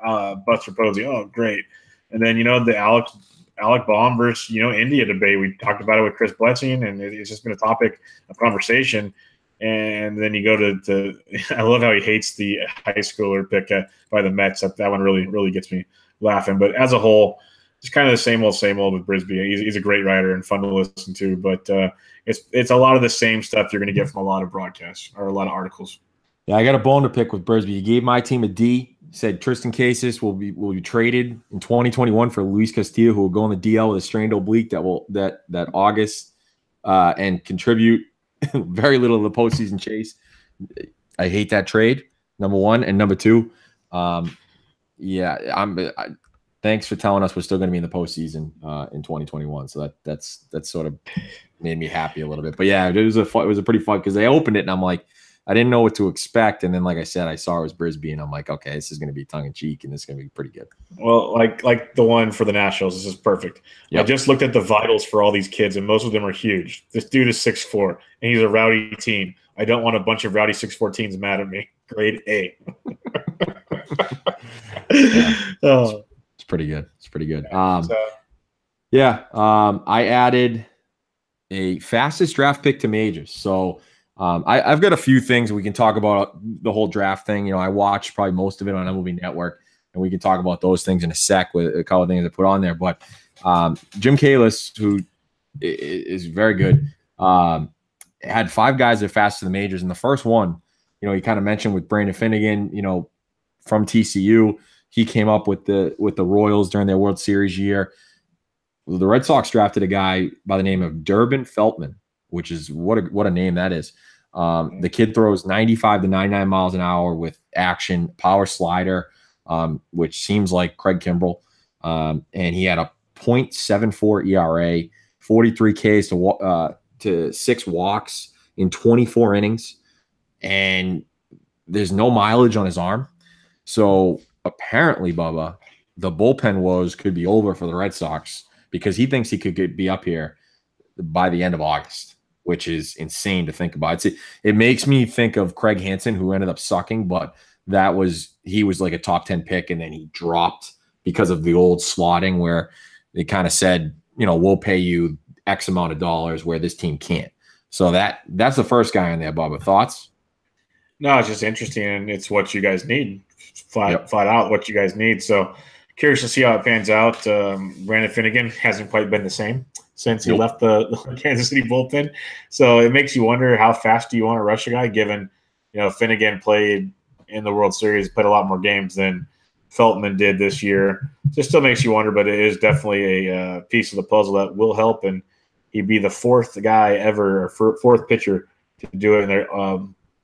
Buster Posey. Oh, great. And then, the Alec Baum versus, India debate. We talked about it with Chris Blessing, and it's just been a topic of conversation. And then you go to I love how he hates the high schooler pick by the Mets. That one really, really gets me laughing. But as a whole, it's kind of the same old with Bisbee. He's a great writer and fun to listen to. But it's a lot of the same stuff you're going to get from a lot of broadcasts or a lot of articles. Yeah, I got a bone to pick with Bisbee. He gave my team a D. Said Tristan Casas will be traded in 2021 for Luis Castillo, who will go on the DL with a strained oblique that August and contribute very little to the postseason chase. I hate that trade, #1, and #2. Thanks for telling us we're still going to be in the postseason in 2021. So that's sort of made me happy a little bit. But yeah, it was a pretty fun, because they opened it and I'm like, I didn't know what to expect. And then, like I said, I saw it was Bisbee, and I'm like, okay, this is going to be tongue in cheek, and this is going to be pretty good. Well, like the one for the Nationals, this is perfect. Yep. I just looked at the vitals for all these kids, and most of them are huge. This dude is 6'4", and he's a rowdy teen. I don't want a bunch of rowdy 6'4" teens mad at me. Grade A. It's pretty good. It's pretty good. I added a fastest draft pick to majors. So I've got a few things we can talk about the whole draft thing. I watch probably most of it on MLB Network, and we can talk about those things in a sec with a couple of things I put on there. But Jim Kalis, who is very good, had 5 guys that are fastest in the majors. And the first one, he kind of mentioned with Brandon Finnegan, from TCU. He came up with the Royals during their World Series year. The Red Sox drafted a guy by the name of Durbin Feltman, which is what a name that is. The kid throws 95 to 99 miles an hour with action, power slider, which seems like Craig Kimbrell. And he had a .74 ERA, 43 Ks to 6 walks in 24 innings. And there's no mileage on his arm. So apparently, Bubba, the bullpen woes could be over for the Red Sox because he thinks he could be up here by the end of August, which is insane to think about. It makes me think of Craig Hansen, who ended up sucking, but he was like a top 10 pick, and then he dropped because of the old slotting where they kind of said, we'll pay you X amount of dollars where this team can't. So that's the first guy on there, Bubba. Thoughts? No, it's just interesting, and it's what you guys need. Flat out what you guys need. So curious to see how it pans out. Brandon Finnegan hasn't quite been the same since he left the Kansas City bullpen. So it makes you wonder, how fast do you want to rush a guy, given Finnegan played in the World Series, played a lot more games than Feltman did this year. Just still makes you wonder, but it is definitely a piece of the puzzle that will help, and he'd be the fourth guy ever, or fourth pitcher to do it, and they're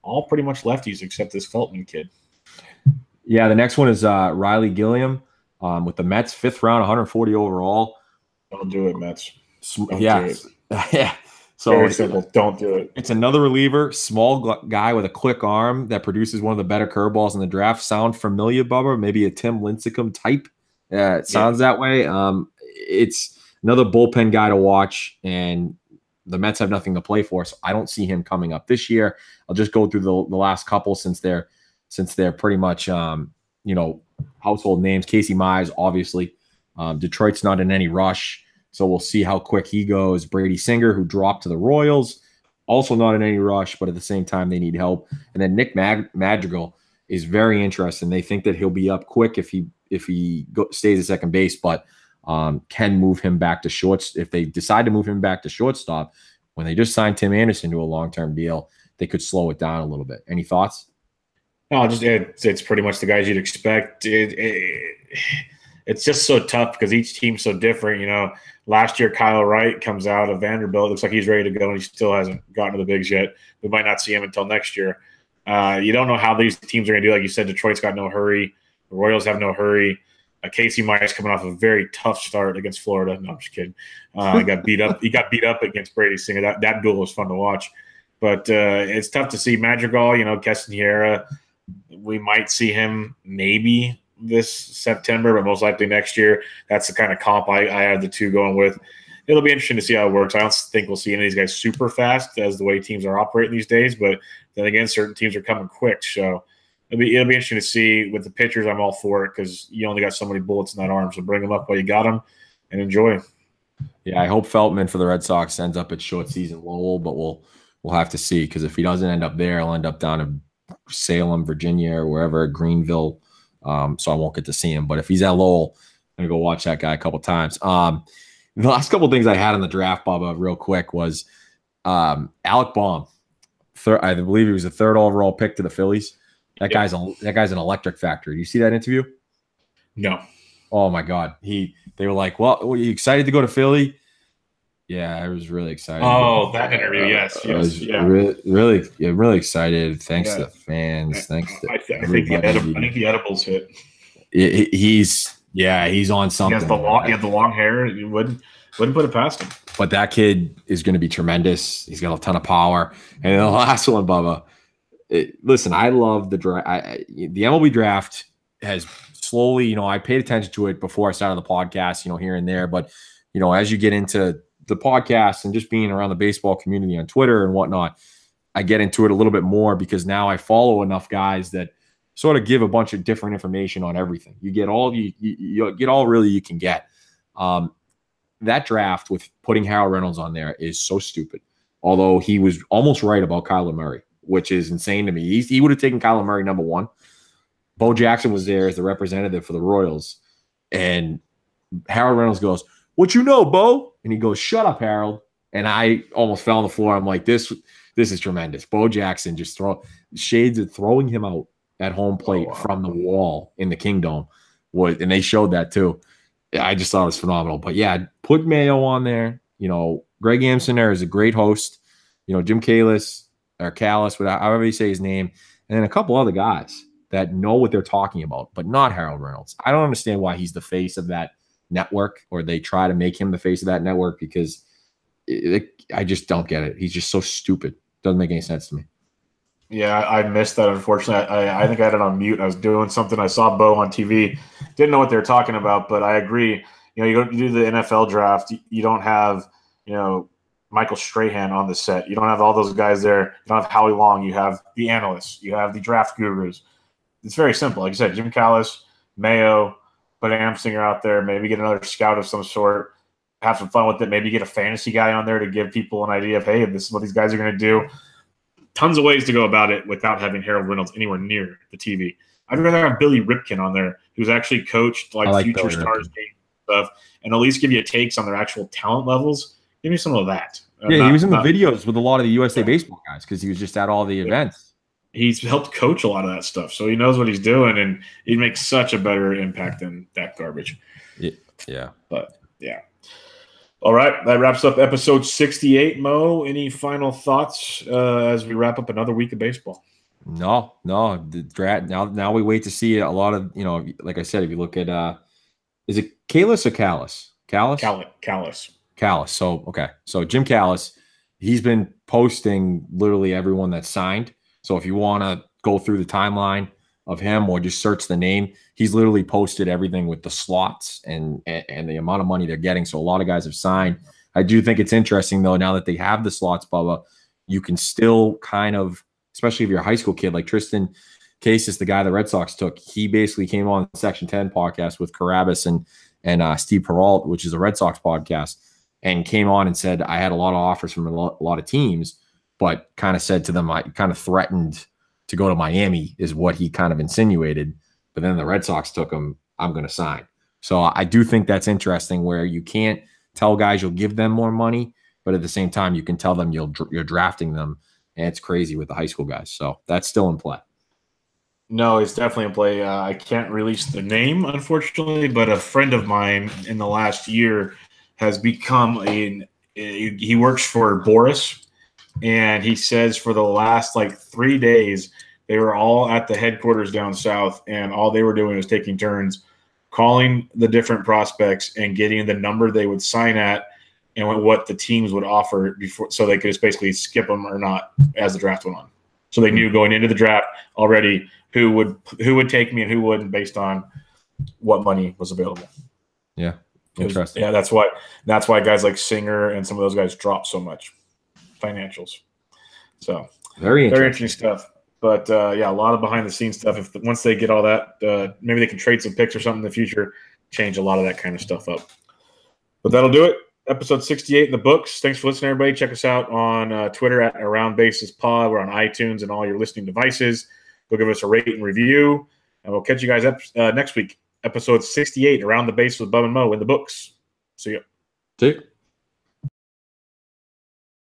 all pretty much lefties except this Feltman kid. Yeah, the next one is Riley Gilliam with the Mets, 5th round, 140 overall. Don't do it, Mets. Yeah. So very simple. Don't do it. It's another reliever, small guy with a quick arm that produces one of the better curveballs in the draft. Sound familiar, Bubba? Maybe a Tim Lincecum type. It sounds that way. It's another bullpen guy to watch, and the Mets have nothing to play for, so I don't see him coming up this year. I'll just go through the last couple since they're pretty much household names. Casey Mize, obviously. Detroit's not in any rush, so we'll see how quick he goes. Brady Singer, who dropped to the Royals, also not in any rush, but at the same time they need help. And then Nick Madrigal is very interesting. They think that he'll be up quick if he stays at second base, but can move him back to shorts. If they decide to move him back to shortstop, when they just signed Tim Anderson to a long-term deal, they could slow it down a little bit. Any thoughts? No, it's pretty much the guys you'd expect. It's just so tough because each team's so different. Last year Kyle Wright comes out of Vanderbilt. It looks like he's ready to go, and he still hasn't gotten to the bigs yet. We might not see him until next year. You don't know how these teams are going to do. Like you said, Detroit's got no hurry. The Royals have no hurry. Casey Mize coming off a very tough start against Florida. No, I'm just kidding. He got beat up. He got beat up against Brady Singer. That duel was fun to watch. But it's tough to see. Madrigal, Castanera, we might see him maybe this September, but most likely next year. That's the kind of comp I have the two going with. It'll be interesting to see how it works. I don't think we'll see any of these guys super fast as the way teams are operating these days, but then again, certain teams are coming quick. So it'll be interesting to see. With the pitchers, I'm all for it because you only got so many bullets in that arm. So bring them up while you got them and enjoy. Yeah, I hope Feltman for the Red Sox ends up at short season Lowell, but we'll have to see, because if he doesn't end up there, he'll end up down in Salem, Virginia, or wherever, Greenville. So I won't get to see him. But if he's at Lowell, I'm going to go watch that guy a couple times. The last couple of things I had in the draft, Bubba, real quick, was Alec Baum. I believe he was the 3rd overall pick to the Phillies. That guy's an electric factory. Do you see that interview? No. Oh my God. They were like, "Well, were you excited to go to Philly?" Yeah, I was really excited. Oh, that interview, yes. Really excited. Thanks to the fans. Thanks to I think the edibles hit. He's on something. He had the long hair. You wouldn't put it past him. But that kid is going to be tremendous. He's got a ton of power. And the last one, Bubba. Listen, I love the draft. The MLB Draft has slowly, I paid attention to it before I started the podcast, here and there. But, as you get into the podcast and just being around the baseball community on Twitter and whatnot, I get into it a little bit more because now I follow enough guys that sort of give a bunch of different information on everything. You get all you get all really you can get. That draft with putting Harold Reynolds on there is so stupid. Although he was almost right about Kyler Murray, which is insane to me. He would have taken Kyler Murray number 1. Bo Jackson was there as the representative for the Royals, and Harold Reynolds goes, "What you know, Bo?" And he goes, "Shut up, Harold." And I almost fell on the floor. I'm like, this is tremendous. Bo Jackson just shades of throwing him out at home plate from the wall in the Kingdome. And they showed that too. I just thought it was phenomenal. But yeah, put Mayo on there. Greg Amsoner is a great host. Jim Kalis or Callis, however you say his name, and then a couple other guys that know what they're talking about, but not Harold Reynolds. I don't understand why he's the face of that network, or they try to make him the face of that network, because I just don't get it. He's just so stupid. Doesn't make any sense to me. Yeah, I missed that, unfortunately. I think I had it on mute. I was doing something. I saw Bo on TV. Didn't know what they were talking about, but I agree. You go to do the NFL draft, you don't have, Michael Strahan on the set. You don't have all those guys there. You don't have Howie Long. You have the analysts. You have the draft gurus. It's very simple. Like I said, Jim Callis, Mayo, put an Amsinger out there, maybe get another scout of some sort, have some fun with it, maybe get a fantasy guy on there to give people an idea of, hey, this is what these guys are going to do. Tons of ways to go about it without having Harold Reynolds anywhere near the TV. I'd rather have Billy Ripken on there, who's actually coached like future Billy stars game stuff, and at least give you takes on their actual talent levels. Give me some of that. He was in the videos with a lot of the USA baseball guys because he was just at all the events. He's helped coach a lot of that stuff, so he knows what he's doing, and he makes such a better impact than that garbage. Yeah. But, yeah. All right, that wraps up episode 68, Mo. Any final thoughts as we wrap up another week of baseball? No. The draft, now we wait to see a lot of, like I said, if you look at is it Kalis or Callis? Callis. So, okay. So Jim Callis, he's been posting literally everyone that's signed. So if you want to go through the timeline of him or just search the name, he's literally posted everything with the slots and the amount of money they're getting. So a lot of guys have signed. I do think it's interesting, though, now that they have the slots, Bubba, you can still kind of, especially if you're a high school kid, like Tristan Casas, the guy the Red Sox took, he basically came on Section 10 podcast with Carabas and Steve Peralt, which is a Red Sox podcast, and came on and said, I had a lot of offers from a lot of teams, but kind of said to them, I kind of threatened to go to Miami is what he kind of insinuated. But then the Red Sox took him, I'm going to sign. So I do think that's interesting where you can't tell guys you'll give them more money, but at the same time, you can tell them you're drafting them. And it's crazy with the high school guys. So that's still in play. No, it's definitely in play. I can't release the name, unfortunately, but a friend of mine in the last year has become he works for Boris, and he says for the last 3 days, they were all at the headquarters down south, and all they were doing was taking turns calling the different prospects and getting the number they would sign at and what the teams would offer before, so they could just basically skip them or not as the draft went on. So they knew going into the draft already who would take me and who wouldn't based on what money was available. Yeah. Interesting. That's why guys like Singer and some of those guys drop so much financials. So very interesting stuff. But a lot of behind the scenes stuff. Once they get all that, maybe they can trade some picks or something in the future, change a lot of that kind of stuff up. But that'll do it. Episode 68 in the books. Thanks for listening, everybody. Check us out on Twitter at Around Bases Pod. We're on iTunes and all your listening devices. Go give us a rate and review, and we'll catch you guys next week. Episode 68, Around the Base with Bubba Mo in the books. See ya. See ya.